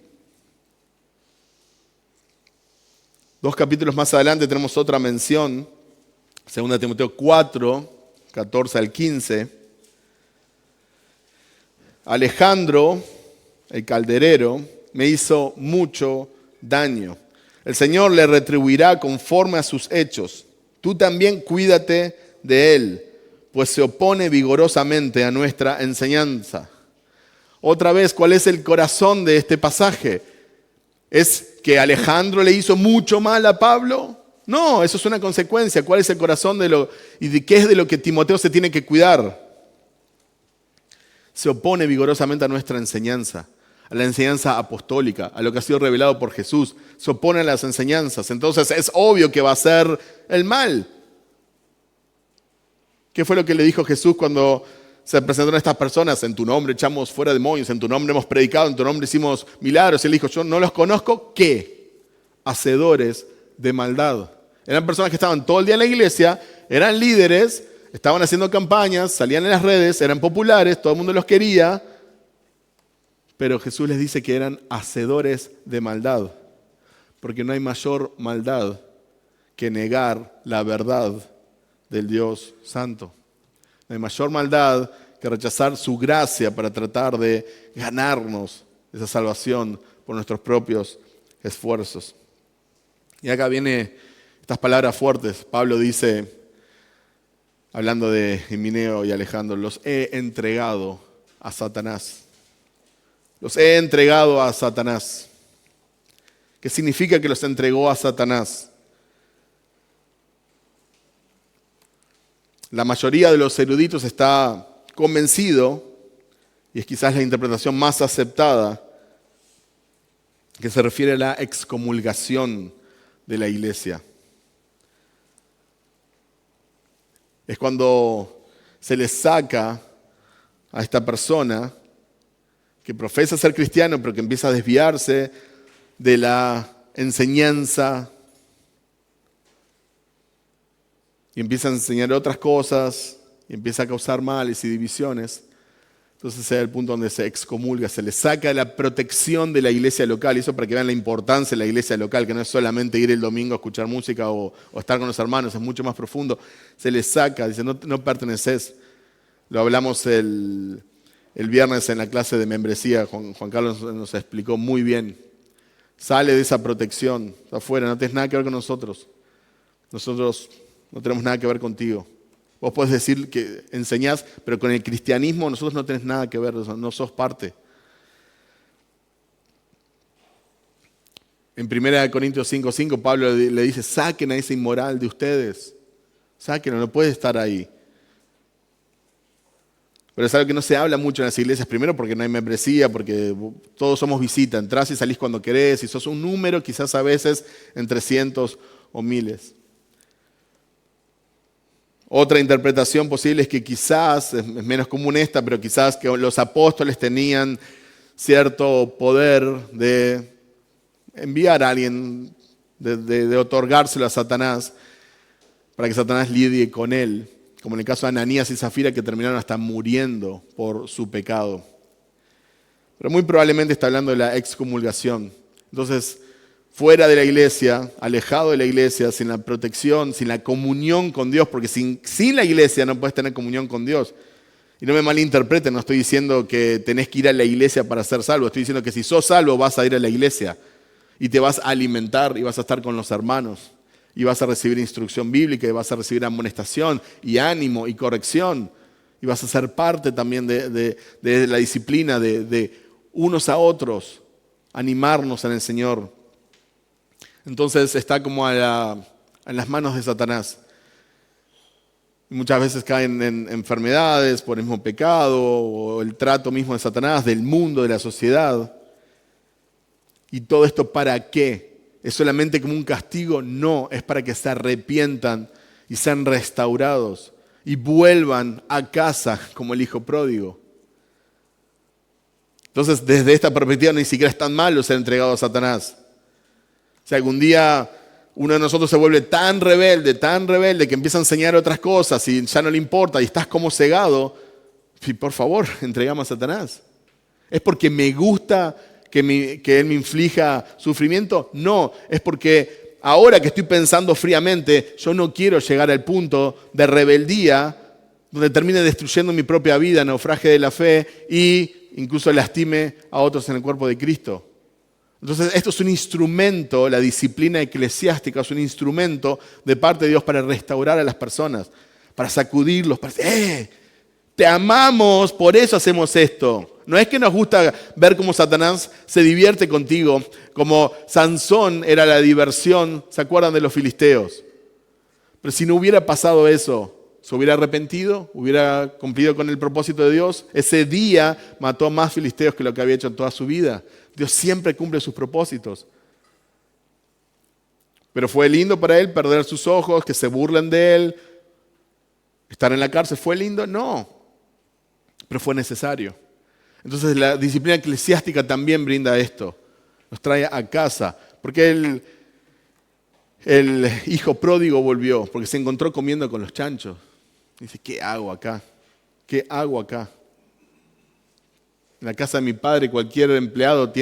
2 capítulos más adelante tenemos otra mención. 2 Timoteo 4, 14 al 15. Alejandro, el calderero, me hizo mucho daño. El Señor le retribuirá conforme a sus hechos. Tú también cuídate de él, pues se opone vigorosamente a nuestra enseñanza. Otra vez, ¿cuál es el corazón de este pasaje? ¿Es que Alejandro le hizo mucho mal a Pablo? No, eso es una consecuencia. ¿Cuál es el corazón y de qué es de lo que Timoteo se tiene que cuidar? Se opone vigorosamente a nuestra enseñanza, a la enseñanza apostólica, a lo que ha sido revelado por Jesús. Se opone a las enseñanzas. Entonces es obvio que va a ser el mal. ¿Qué fue lo que le dijo Jesús cuando se presentaron estas personas? En tu nombre echamos fuera demonios, en tu nombre hemos predicado, en tu nombre hicimos milagros. Y él dijo, yo no los conozco, ¿qué? Hacedores de maldad. Eran personas que estaban todo el día en la iglesia, eran líderes, estaban haciendo campañas, salían en las redes, eran populares, todo el mundo los quería. Pero Jesús les dice que eran hacedores de maldad. Porque no hay mayor maldad que negar la verdad del Dios Santo. No hay mayor maldad que rechazar su gracia para tratar de ganarnos esa salvación por nuestros propios esfuerzos. Y acá vienen estas palabras fuertes. Pablo dice, hablando de Himeneo y Alejandro, los he entregado a Satanás. Los he entregado a Satanás. ¿Qué significa que los entregó a Satanás? La mayoría de los eruditos está convencido, y es quizás la interpretación más aceptada, que se refiere a la excomulgación de la iglesia. Es cuando se le saca a esta persona que profesa ser cristiano, pero que empieza a desviarse de la enseñanza y empieza a enseñar otras cosas y empieza a causar males y divisiones. Entonces ese es el punto donde se excomulga, se le saca la protección de la iglesia local. Y eso para que vean la importancia de la iglesia local, que no es solamente ir el domingo a escuchar música o estar con los hermanos, es mucho más profundo. Se le saca, dice, no perteneces. Lo hablamos el viernes en la clase de membresía, Juan Carlos nos explicó muy bien. Sale de esa protección, está afuera, no tienes nada que ver con nosotros. Nosotros no tenemos nada que ver contigo. Vos podés decir que enseñás, pero con el cristianismo nosotros no tenés nada que ver, no sos parte. En 1 Corintios 5:5 Pablo le dice, saquen a ese inmoral de ustedes. Sáquenlo, no puede estar ahí. Pero es algo que no se habla mucho en las iglesias, primero porque no hay membresía, porque todos somos visita, entrás y salís cuando querés, y sos un número quizás a veces entre cientos o miles. Otra interpretación posible es que quizás, es menos común esta, pero quizás que los apóstoles tenían cierto poder de enviar a alguien, de otorgárselo a Satanás, para que Satanás lidie con él, como en el caso de Ananías y Zafira, que terminaron hasta muriendo por su pecado. Pero muy probablemente está hablando de la excomulgación. Entonces, fuera de la iglesia, alejado de la iglesia, sin la protección, sin la comunión con Dios, porque sin la iglesia no puedes tener comunión con Dios. Y no me malinterpreten, no estoy diciendo que tenés que ir a la iglesia para ser salvo, estoy diciendo que si sos salvo vas a ir a la iglesia y te vas a alimentar y vas a estar con los hermanos y vas a recibir instrucción bíblica y vas a recibir amonestación y ánimo y corrección y vas a ser parte también de la disciplina de unos a otros, animarnos en el Señor. Entonces está como en las manos de Satanás. Muchas veces caen en enfermedades por el mismo pecado o el trato mismo de Satanás, del mundo, de la sociedad. ¿Y todo esto para qué? ¿Es solamente como un castigo? No, es para que se arrepientan y sean restaurados y vuelvan a casa como el hijo pródigo. Entonces, desde esta perspectiva ni siquiera es tan malo ser entregado a Satanás. Si algún día uno de nosotros se vuelve tan rebelde, que empieza a enseñar otras cosas y ya no le importa y estás como cegado, por favor, entregamos a Satanás. ¿Es porque me gusta que Él me inflija sufrimiento? No, es porque ahora que estoy pensando fríamente, yo no quiero llegar al punto de rebeldía donde termine destruyendo mi propia vida, naufragie de la fe e incluso lastime a otros en el cuerpo de Cristo. Entonces esto es un instrumento, la disciplina eclesiástica es un instrumento de parte de Dios para restaurar a las personas, para sacudirlos, para decir, te amamos, por eso hacemos esto. No es que nos gusta ver cómo Satanás se divierte contigo, como Sansón era la diversión, ¿se acuerdan de los filisteos? Pero si no hubiera pasado eso, se hubiera arrepentido, hubiera cumplido con el propósito de Dios, ese día mató a más filisteos que lo que había hecho en toda su vida. Dios siempre cumple sus propósitos. Pero fue lindo para él perder sus ojos, que se burlen de él. ¿Estar en la cárcel fue lindo? No, pero fue necesario. Entonces la disciplina eclesiástica también brinda esto. Nos trae a casa. Porque el hijo pródigo volvió, porque se encontró comiendo con los chanchos. Dice, ¿qué hago acá? ¿Qué hago acá? En la casa de mi padre cualquier empleado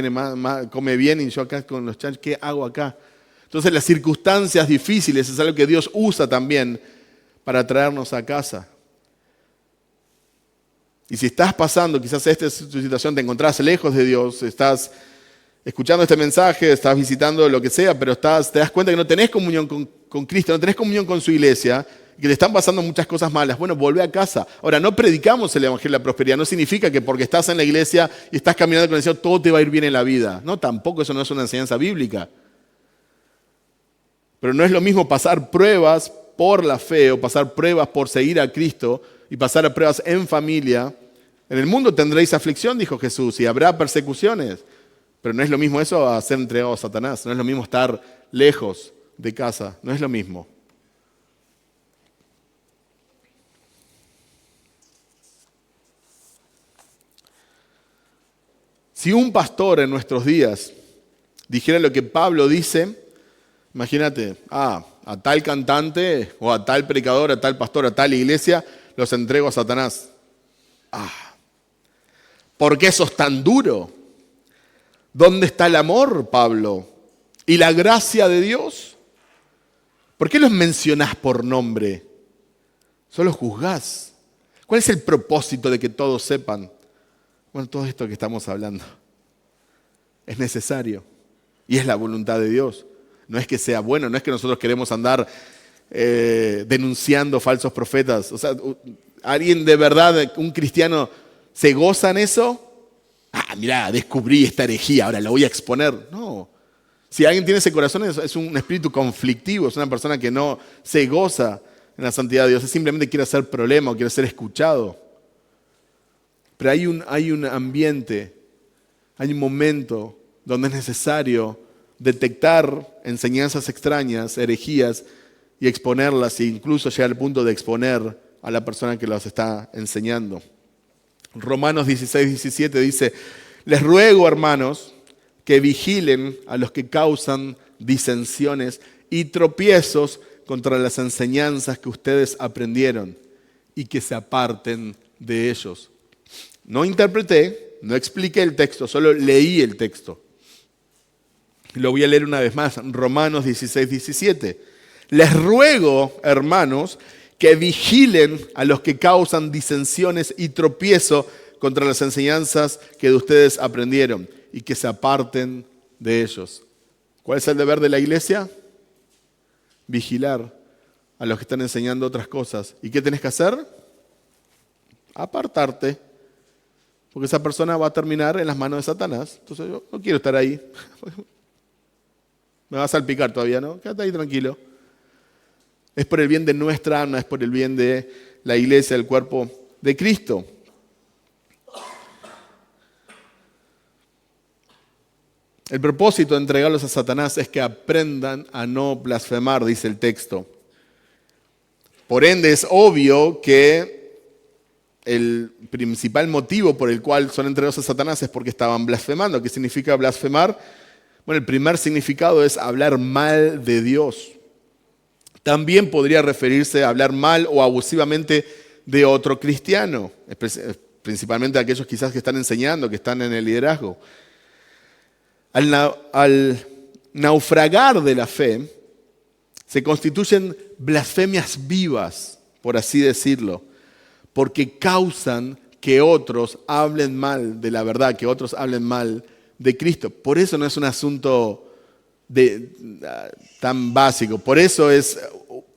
come bien y yo acá con los chanchos, ¿qué hago acá? Entonces las circunstancias difíciles es algo que Dios usa también para traernos a casa. Y si estás pasando, quizás esta es tu situación, te encontrás lejos de Dios, estás escuchando este mensaje, estás visitando lo que sea, pero te das cuenta que no tenés comunión con Cristo, no tenés comunión con su iglesia, y que te están pasando muchas cosas malas. Bueno, volvé a casa. Ahora, no predicamos el Evangelio de la Prosperidad, no significa que porque estás en la iglesia y estás caminando con el Señor, todo te va a ir bien en la vida. No, tampoco eso no es una enseñanza bíblica. Pero no es lo mismo pasar pruebas por la fe o pasar pruebas por seguir a Cristo y pasar a pruebas en familia. En el mundo tendréis aflicción, dijo Jesús, y habrá persecuciones. Pero no es lo mismo eso a ser entregado a Satanás. No es lo mismo estar lejos de casa. No es lo mismo. Si un pastor en nuestros días dijera lo que Pablo dice, imagínate, a tal cantante o a tal predicador, a tal pastor, a tal iglesia, los entrego a Satanás. ¿Por qué sos tan duro? ¿Dónde está el amor, Pablo? ¿Y la gracia de Dios? ¿Por qué los mencionás por nombre? Solo juzgás. ¿Cuál es el propósito de que todos sepan? Bueno, todo esto que estamos hablando es necesario y es la voluntad de Dios. No es que sea bueno, no es que nosotros queremos andar denunciando falsos profetas. O sea, ¿alguien de verdad, un cristiano, se goza en eso? Mirá, descubrí esta herejía, ahora la voy a exponer. No. Si alguien tiene ese corazón, es un espíritu conflictivo, es una persona que no se goza en la santidad de Dios, es simplemente quiere hacer problema o quiere ser escuchado. Pero hay un ambiente, hay un momento donde es necesario detectar enseñanzas extrañas, herejías, y exponerlas, e incluso llegar al punto de exponer a la persona que las está enseñando. Romanos 16, 17 dice, les ruego, hermanos, que vigilen a los que causan disensiones y tropiezos contra las enseñanzas que ustedes aprendieron y que se aparten de ellos. No interpreté, no expliqué el texto, solo leí el texto. Lo voy a leer una vez más, Romanos 16, 17. Les ruego, hermanos, que vigilen a los que causan disensiones y tropiezo contra las enseñanzas que de ustedes aprendieron y que se aparten de ellos. ¿Cuál es el deber de la iglesia? Vigilar a los que están enseñando otras cosas. ¿Y qué tenés que hacer? Apartarte. Porque esa persona va a terminar en las manos de Satanás. Entonces yo no quiero estar ahí. Me va a salpicar todavía, ¿no? Quédate ahí tranquilo. Es por el bien de nuestra alma, es por el bien de la iglesia, el cuerpo de Cristo. El propósito de entregarlos a Satanás es que aprendan a no blasfemar, dice el texto. Por ende, es obvio que el principal motivo por el cual son entregados a Satanás es porque estaban blasfemando. ¿Qué significa blasfemar? Bueno, el primer significado es hablar mal de Dios. También podría referirse a hablar mal o abusivamente de otro cristiano, principalmente aquellos quizás que están enseñando, que están en el liderazgo. Al naufragar de la fe, se constituyen blasfemias vivas, por así decirlo, porque causan que otros hablen mal de la verdad, que otros hablen mal de Cristo. Por eso no es un asunto tan básico. Por eso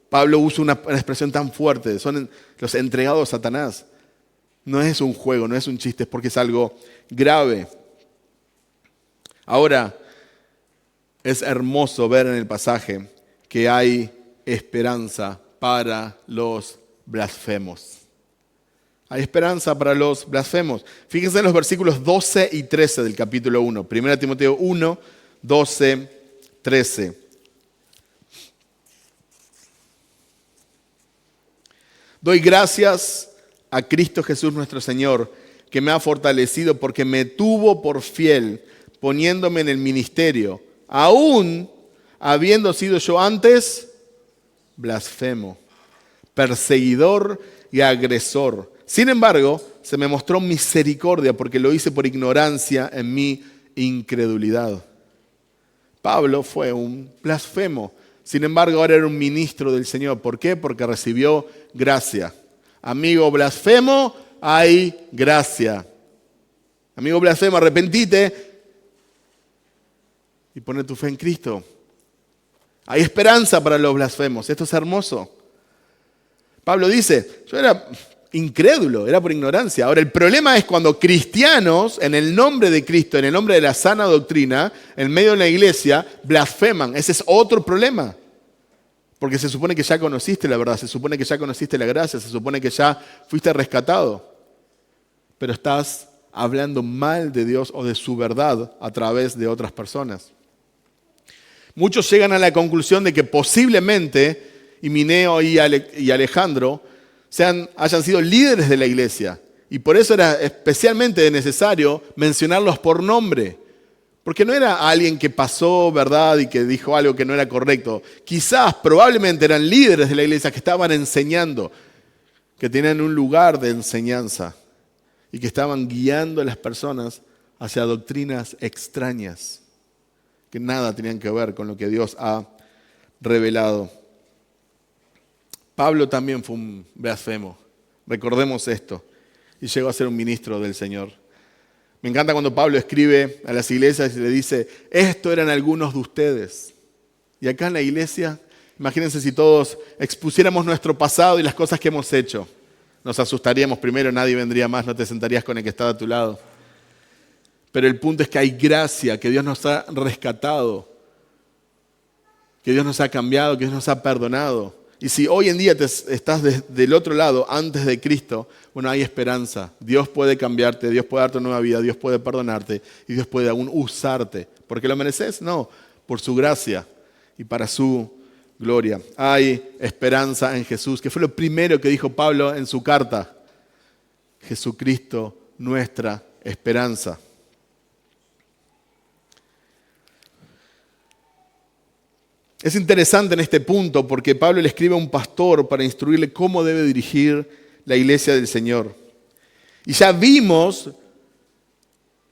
Pablo usa una expresión tan fuerte. Son los entregados a Satanás. No es un juego, no es un chiste, es porque es algo grave. Ahora, es hermoso ver en el pasaje que hay esperanza para los blasfemos. Hay esperanza para los blasfemos. Fíjense en los versículos 12 y 13 del capítulo 1. 1 Timoteo 1, 12, 13. Doy gracias a Cristo Jesús nuestro Señor, que me ha fortalecido porque me tuvo por fiel, poniéndome en el ministerio, aún habiendo sido yo antes blasfemo, perseguidor y agresor. Sin embargo, se me mostró misericordia porque lo hice por ignorancia en mi incredulidad. Pablo fue un blasfemo. Sin embargo, ahora era un ministro del Señor. ¿Por qué? Porque recibió gracia. Amigo blasfemo, hay gracia. Amigo blasfemo, arrepentite y pone tu fe en Cristo. Hay esperanza para los blasfemos. Esto es hermoso. Pablo dice, yo era incrédulo, era por ignorancia. Ahora, el problema es cuando cristianos, en el nombre de Cristo, en el nombre de la sana doctrina, en medio de la iglesia, blasfeman. Ese es otro problema. Porque se supone que ya conociste la verdad, se supone que ya conociste la gracia, se supone que ya fuiste rescatado. Pero estás hablando mal de Dios o de su verdad a través de otras personas. Muchos llegan a la conclusión de que posiblemente Himeneo y Alejandro hayan sido líderes de la iglesia. Y por eso era especialmente necesario mencionarlos por nombre. Porque no era alguien que pasó, ¿verdad?, y que dijo algo que no era correcto. Quizás, probablemente eran líderes de la iglesia que estaban enseñando, que tenían un lugar de enseñanza y que estaban guiando a las personas hacia doctrinas extrañas que nada tenían que ver con lo que Dios ha revelado. Pablo también fue un blasfemo, recordemos esto, y llegó a ser un ministro del Señor. Me encanta cuando Pablo escribe a las iglesias y le dice, esto eran algunos de ustedes. Y acá en la iglesia, imagínense si todos expusiéramos nuestro pasado y las cosas que hemos hecho. Nos asustaríamos primero, nadie vendría más, no te sentarías con el que está a tu lado. Pero el punto es que hay gracia, que Dios nos ha rescatado, que Dios nos ha cambiado, que Dios nos ha perdonado. Y si hoy en día estás del otro lado, antes de Cristo, bueno, hay esperanza. Dios puede cambiarte, Dios puede darte una nueva vida, Dios puede perdonarte y Dios puede aún usarte. ¿Porque lo mereces? No, por su gracia y para su gloria. Hay esperanza en Jesús, que fue lo primero que dijo Pablo en su carta. Jesucristo, nuestra esperanza. Es interesante en este punto porque Pablo le escribe a un pastor para instruirle cómo debe dirigir la iglesia del Señor. Y ya vimos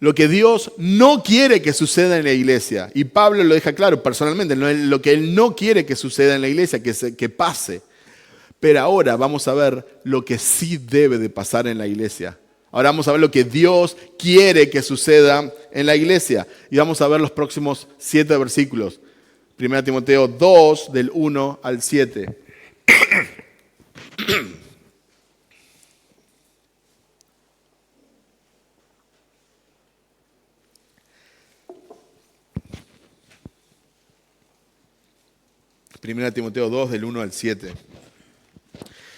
lo que Dios no quiere que suceda en la iglesia. Y Pablo lo deja claro personalmente, lo que él no quiere que suceda en la iglesia, que pase. Pero ahora vamos a ver lo que sí debe de pasar en la iglesia. Ahora vamos a ver lo que Dios quiere que suceda en la iglesia. Y vamos a ver los próximos 7 versículos. 1 Timoteo 2, del 1 al 7. Primera Timoteo 2, del 1 al 7.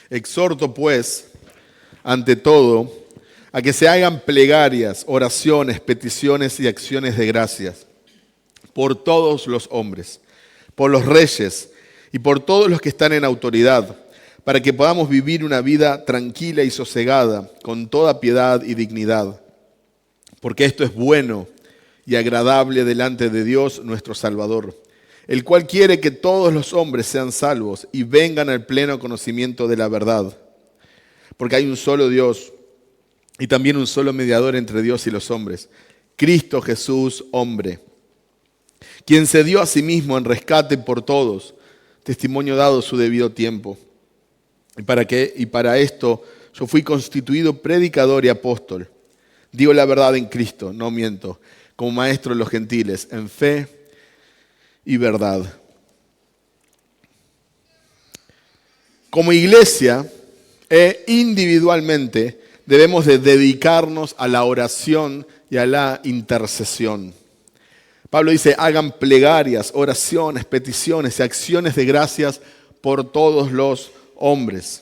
Exhorto, pues, ante todo, a que se hagan plegarias, oraciones, peticiones y acciones de gracias por todos los hombres, por los reyes y por todos los que están en autoridad, para que podamos vivir una vida tranquila y sosegada, con toda piedad y dignidad. Porque esto es bueno y agradable delante de Dios nuestro Salvador, el cual quiere que todos los hombres sean salvos y vengan al pleno conocimiento de la verdad. Porque hay un solo Dios y también un solo mediador entre Dios y los hombres, Cristo Jesús, hombre, quien se dio a sí mismo en rescate por todos, testimonio dado su debido tiempo. Y para esto yo fui constituido predicador y apóstol. Digo la verdad en Cristo, no miento, como maestro de los gentiles, en fe y verdad. Como iglesia e individualmente debemos de dedicarnos a la oración y a la intercesión. Pablo dice, hagan plegarias, oraciones, peticiones y acciones de gracias por todos los hombres.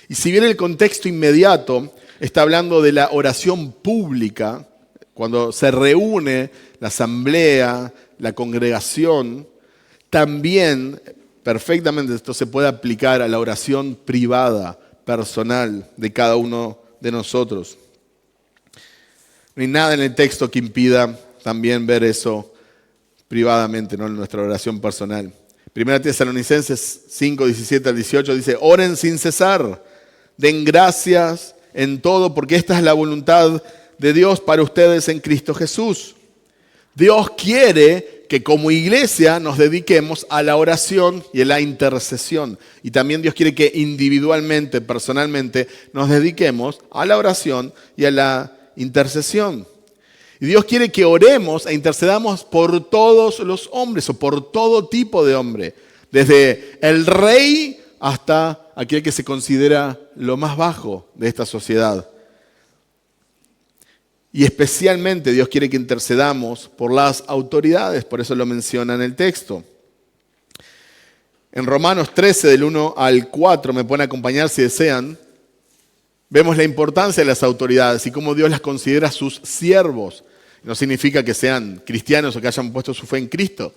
Y si bien el contexto inmediato está hablando de la oración pública, cuando se reúne la asamblea, la congregación, también perfectamente esto se puede aplicar a la oración privada, personal de cada uno de nosotros. No hay nada en el texto que impida también ver eso privadamente, ¿no? En nuestra oración personal. Primera Tesalonicenses 5, 17 al 18 dice: oren sin cesar, den gracias en todo, porque esta es la voluntad de Dios para ustedes en Cristo Jesús. Dios quiere que como iglesia nos dediquemos a la oración y a la intercesión. Y también Dios quiere que individualmente, personalmente, nos dediquemos a la oración y a la intercesión. Y Dios quiere que oremos e intercedamos por todos los hombres o por todo tipo de hombre, desde el rey hasta aquel que se considera lo más bajo de esta sociedad. Y especialmente Dios quiere que intercedamos por las autoridades, por eso lo menciona en el texto. En Romanos 13, del 1 al 4, me pueden acompañar si desean, vemos la importancia de las autoridades y cómo Dios las considera sus siervos. No significa que sean cristianos o que hayan puesto su fe en Cristo,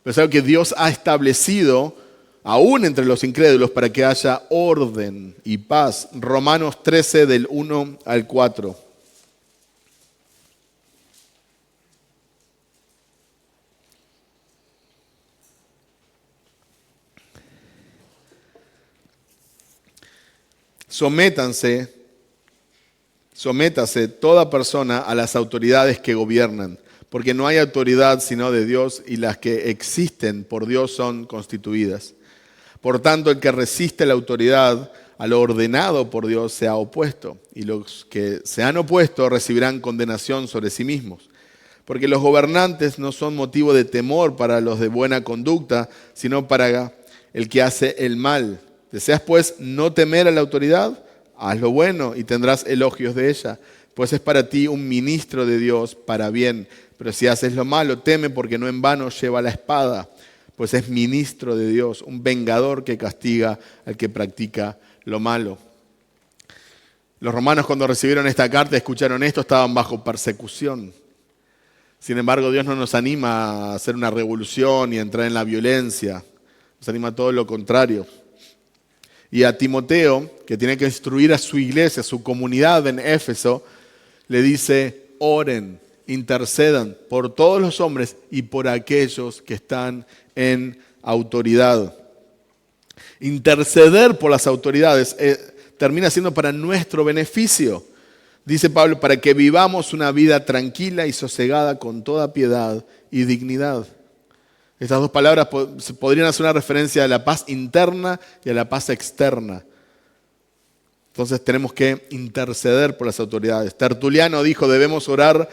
pero es algo que Dios ha establecido aún entre los incrédulos para que haya orden y paz. Romanos 13, del 1 al 4. Sométase toda persona a las autoridades que gobiernan, porque no hay autoridad sino de Dios y las que existen por Dios son constituidas. Por tanto, el que resiste la autoridad a lo ordenado por Dios se ha opuesto, y los que se han opuesto recibirán condenación sobre sí mismos. Porque los gobernantes no son motivo de temor para los de buena conducta, sino para el que hace el mal. ¿Deseas pues no temer a la autoridad? Haz lo bueno y tendrás elogios de ella, pues es para ti un ministro de Dios para bien. Pero si haces lo malo, teme, porque no en vano lleva la espada, pues es ministro de Dios, un vengador que castiga al que practica lo malo. Los romanos, cuando recibieron esta carta, escucharon esto, estaban bajo persecución. Sin embargo, Dios no nos anima a hacer una revolución y a entrar en la violencia. Nos anima a todo lo contrario. Y a Timoteo, que tiene que instruir a su iglesia, a su comunidad en Éfeso, le dice: oren, intercedan por todos los hombres y por aquellos que están en autoridad. Interceder por las autoridades termina siendo para nuestro beneficio. Dice Pablo, para que vivamos una vida tranquila y sosegada con toda piedad y dignidad. Estas dos palabras podrían hacer una referencia a la paz interna y a la paz externa. Entonces tenemos que interceder por las autoridades. Tertuliano dijo: debemos orar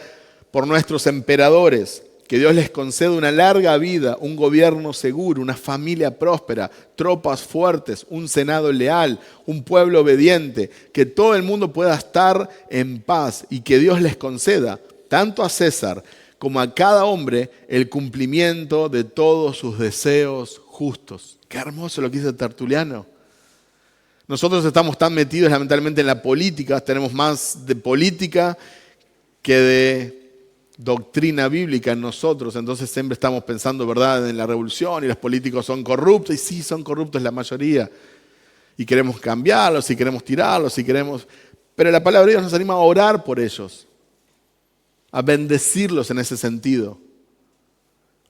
por nuestros emperadores, que Dios les conceda una larga vida, un gobierno seguro, una familia próspera, tropas fuertes, un senado leal, un pueblo obediente, que todo el mundo pueda estar en paz y que Dios les conceda, tanto a César como a cada hombre, el cumplimiento de todos sus deseos justos. Qué hermoso lo que dice Tertuliano. Nosotros estamos tan metidos lamentablemente en la política, tenemos más de política que de doctrina bíblica en nosotros. Entonces siempre estamos pensando, ¿verdad?, en la revolución y los políticos son corruptos. Y sí, son corruptos la mayoría. Y queremos cambiarlos, y queremos tirarlos, y queremos... Pero la palabra de Dios nos anima a orar por ellos, a bendecirlos en ese sentido.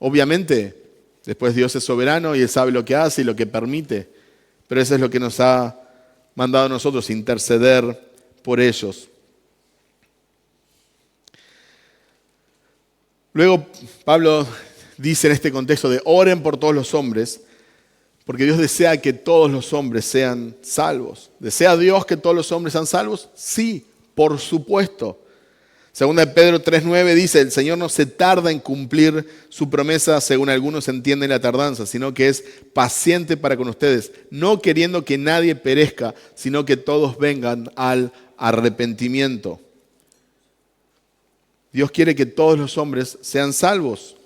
Obviamente, después Dios es soberano y Él sabe lo que hace y lo que permite, pero eso es lo que nos ha mandado a nosotros, interceder por ellos. Luego Pablo dice en este contexto de oren por todos los hombres, porque Dios desea que todos los hombres sean salvos. ¿Desea Dios que todos los hombres sean salvos? Sí, por supuesto. Segunda de Pedro 3:9 dice: el Señor no se tarda en cumplir su promesa, según algunos entienden la tardanza, sino que es paciente para con ustedes, no queriendo que nadie perezca, sino que todos vengan al arrepentimiento. Dios quiere que todos los hombres sean salvos.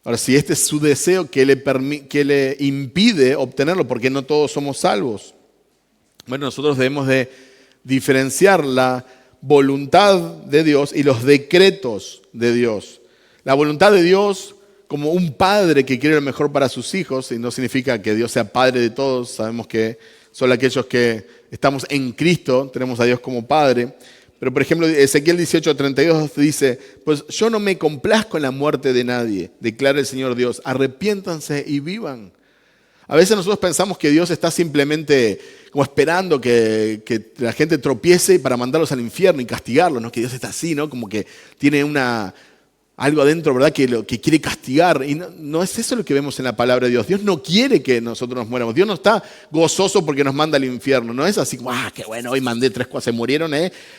Ahora, si este es su deseo, ¿qué le impide obtenerlo? Porque no todos somos salvos. Bueno, nosotros debemos de diferenciar la voluntad de Dios y los decretos de Dios. La voluntad de Dios, como un padre que quiere lo mejor para sus hijos, y no significa que Dios sea padre de todos, sabemos que solo aquellos que estamos en Cristo, tenemos a Dios como Padre. Pero por ejemplo, Ezequiel 18:32 dice, pues yo no me complazco en la muerte de nadie, declara el Señor Dios, arrepiéntanse y vivan. A veces nosotros pensamos que Dios está simplemente como esperando que la gente tropiece para mandarlos al infierno y castigarlos, ¿no? Que Dios está así, ¿no? Como que tiene algo adentro, ¿verdad? Que quiere castigar. Y no es eso lo que vemos en la palabra de Dios. Dios no quiere que nosotros nos muéramos. Dios no está gozoso porque nos manda al infierno. No es así como, qué bueno, hoy mandé 3 cosas, se murieron,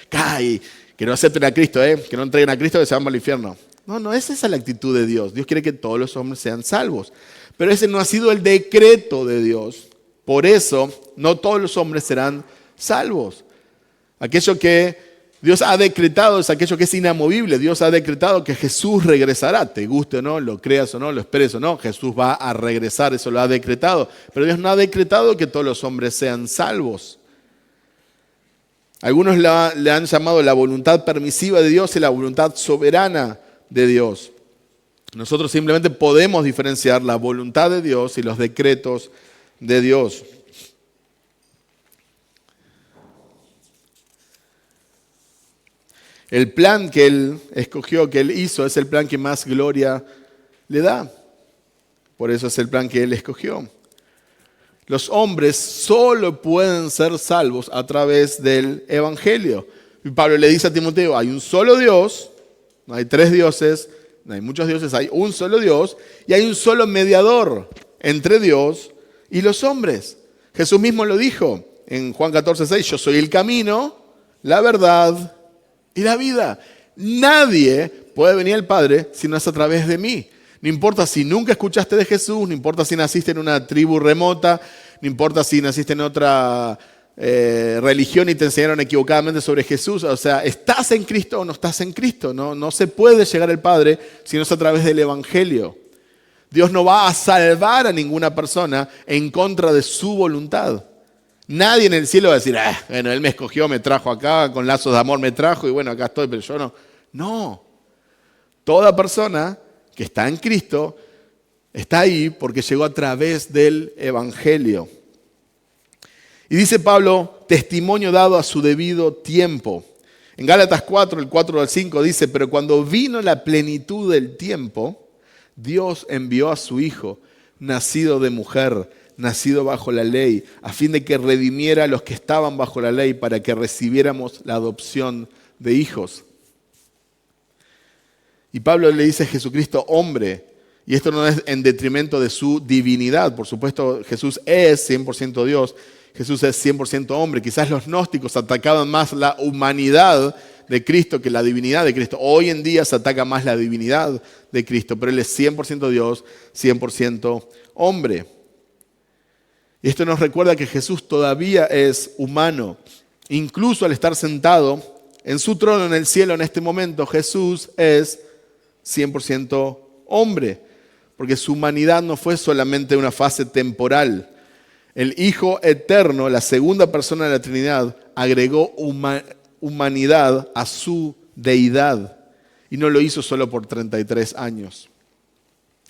cae, que no acepten a Cristo, que no entreguen a Cristo, que se van al infierno. No es esa la actitud de Dios. Dios quiere que todos los hombres sean salvos. Pero ese no ha sido el decreto de Dios. Por eso, no todos los hombres serán salvos. Aquello que Dios ha decretado es aquello que es inamovible. Dios ha decretado que Jesús regresará. Te guste o no, lo creas o no, lo esperes o no, Jesús va a regresar, eso lo ha decretado. Pero Dios no ha decretado que todos los hombres sean salvos. Algunos le han llamado la voluntad permisiva de Dios y la voluntad soberana de Dios. Nosotros simplemente podemos diferenciar la voluntad de Dios y los decretos de Dios. El plan que Él escogió, que Él hizo, es el plan que más gloria le da. Por eso es el plan que Él escogió. Los hombres solo pueden ser salvos a través del Evangelio. Y Pablo le dice a Timoteo, hay un solo Dios, no hay 3 dioses, no hay muchos dioses, hay un solo Dios y hay un solo mediador entre Dios y los hombres. Jesús mismo lo dijo en Juan 14:6, yo soy el camino, la verdad y la vida. Nadie puede venir al Padre si no es a través de mí. No importa si nunca escuchaste de Jesús, no importa si naciste en una tribu remota, no importa si naciste en otra religión y te enseñaron equivocadamente sobre Jesús. O sea, ¿estás en Cristo o no estás en Cristo? No se puede llegar al Padre si no es a través del Evangelio. Dios no va a salvar a ninguna persona en contra de su voluntad. Nadie en el cielo va a decir, bueno, Él me escogió, me trajo acá, con lazos de amor me trajo y bueno, acá estoy, pero yo no. No. Toda persona que está en Cristo está ahí porque llegó a través del Evangelio. Y dice Pablo, testimonio dado a su debido tiempo. En Gálatas 4, el 4 al 5 dice, pero cuando vino la plenitud del tiempo, Dios envió a su Hijo, nacido de mujer, nacido bajo la ley, a fin de que redimiera a los que estaban bajo la ley para que recibiéramos la adopción de hijos. Y Pablo le dice a Jesucristo hombre, y esto no es en detrimento de su divinidad. Por supuesto, Jesús es 100% Dios, Jesús es 100% hombre. Quizás los gnósticos atacaban más la humanidad de Cristo que la divinidad de Cristo. Hoy en día se ataca más la divinidad de Cristo, pero Él es 100% Dios, 100% hombre. Y esto nos recuerda que Jesús todavía es humano. Incluso al estar sentado en su trono en el cielo en este momento, Jesús es 100% hombre, porque su humanidad no fue solamente una fase temporal. El Hijo eterno, la segunda persona de la Trinidad, agregó humanidad a su deidad y no lo hizo solo por 33 años.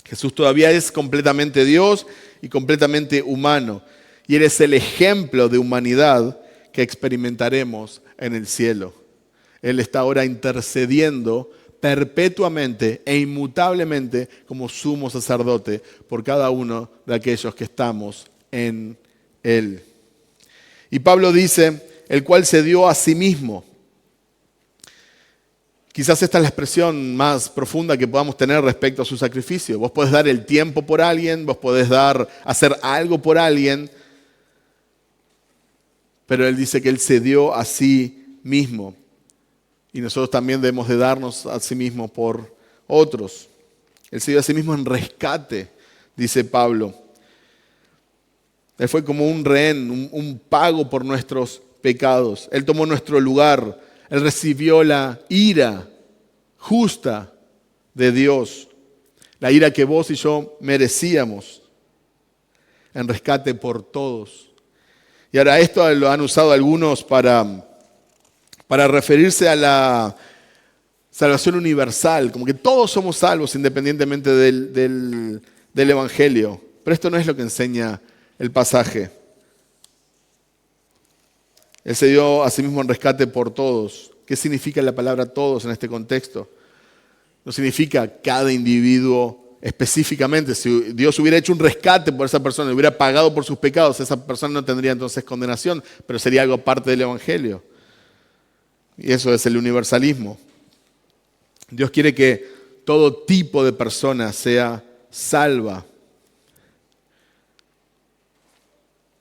Jesús todavía es completamente Dios y completamente humano, y Él es el ejemplo de humanidad que experimentaremos en el cielo. Él está ahora intercediendo perpetuamente e inmutablemente como sumo sacerdote por cada uno de aquellos que estamos en Él. Y Pablo dice, el cual se dio a sí mismo. Quizás esta es la expresión más profunda que podamos tener respecto a su sacrificio. Vos podés dar el tiempo por alguien, vos podés hacer algo por alguien, pero Él dice que Él se dio a sí mismo. Y nosotros también debemos de darnos a sí mismo por otros. Él se dio a sí mismo en rescate, dice Pablo. Él fue como un rehén, un pago por nuestros pecados. Él tomó nuestro lugar. Él recibió la ira justa de Dios. La ira que vos y yo merecíamos. En rescate por todos. Y ahora esto lo han usado algunos para referirse a la salvación universal, como que todos somos salvos independientemente del Evangelio. Pero esto no es lo que enseña el pasaje. Él se dio a sí mismo en rescate por todos. ¿Qué significa la palabra todos en este contexto? No significa cada individuo específicamente. Si Dios hubiera hecho un rescate por esa persona y hubiera pagado por sus pecados, esa persona no tendría entonces condenación, pero sería algo parte del Evangelio. Y eso es el universalismo. Dios quiere que todo tipo de persona sea salva.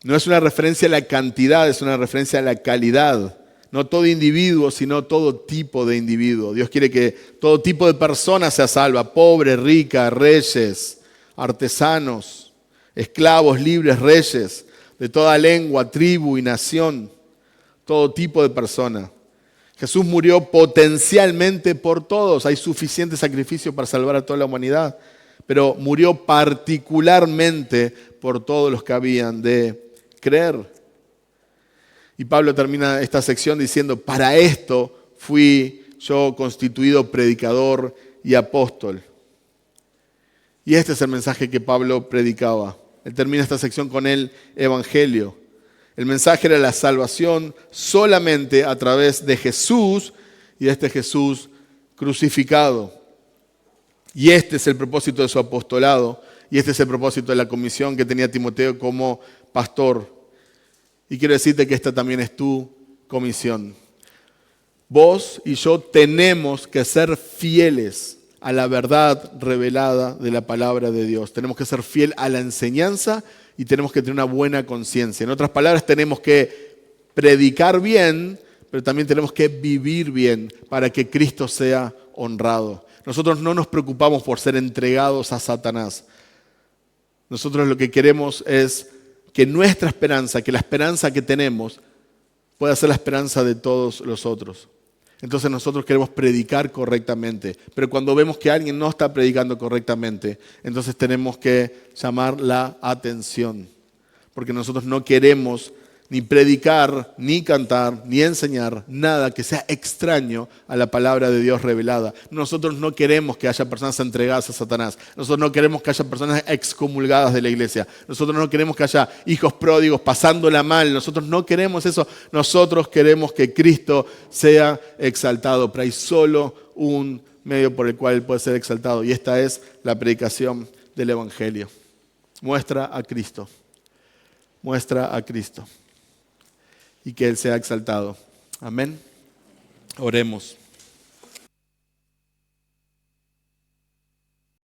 No es una referencia a la cantidad, es una referencia a la calidad. No todo individuo, sino todo tipo de individuo. Dios quiere que todo tipo de persona sea salva. Pobre, rica, reyes, artesanos, esclavos, libres, reyes, de toda lengua, tribu y nación. Todo tipo de persona. Jesús murió potencialmente por todos. Hay suficiente sacrificio para salvar a toda la humanidad. Pero murió particularmente por todos los que habían de creer. Y Pablo termina esta sección diciendo, para esto fui yo constituido predicador y apóstol. Y este es el mensaje que Pablo predicaba. Él termina esta sección con el Evangelio. El mensaje era la salvación solamente a través de Jesús y de este Jesús crucificado. Y este es el propósito de su apostolado y este es el propósito de la comisión que tenía Timoteo como pastor. Y quiero decirte que esta también es tu comisión. Vos y yo tenemos que ser fieles a la verdad revelada de la palabra de Dios. Tenemos que ser fiel a la enseñanza y tenemos que tener una buena conciencia. En otras palabras, tenemos que predicar bien, pero también tenemos que vivir bien para que Cristo sea honrado. Nosotros no nos preocupamos por ser entregados a Satanás. Nosotros lo que queremos es que nuestra esperanza, que la esperanza que tenemos, pueda ser la esperanza de todos los otros. Entonces nosotros queremos predicar correctamente, pero cuando vemos que alguien no está predicando correctamente, entonces tenemos que llamar la atención, porque nosotros no queremos ni predicar, ni cantar, ni enseñar nada que sea extraño a la palabra de Dios revelada. Nosotros no queremos que haya personas entregadas a Satanás. Nosotros no queremos que haya personas excomulgadas de la iglesia. Nosotros no queremos que haya hijos pródigos pasándola mal. Nosotros no queremos eso. Nosotros queremos que Cristo sea exaltado. Pero hay solo un medio por el cual Él puede ser exaltado. Y esta es la predicación del Evangelio. Muestra a Cristo. Muestra a Cristo. Y que Él sea exaltado. Amén. Oremos.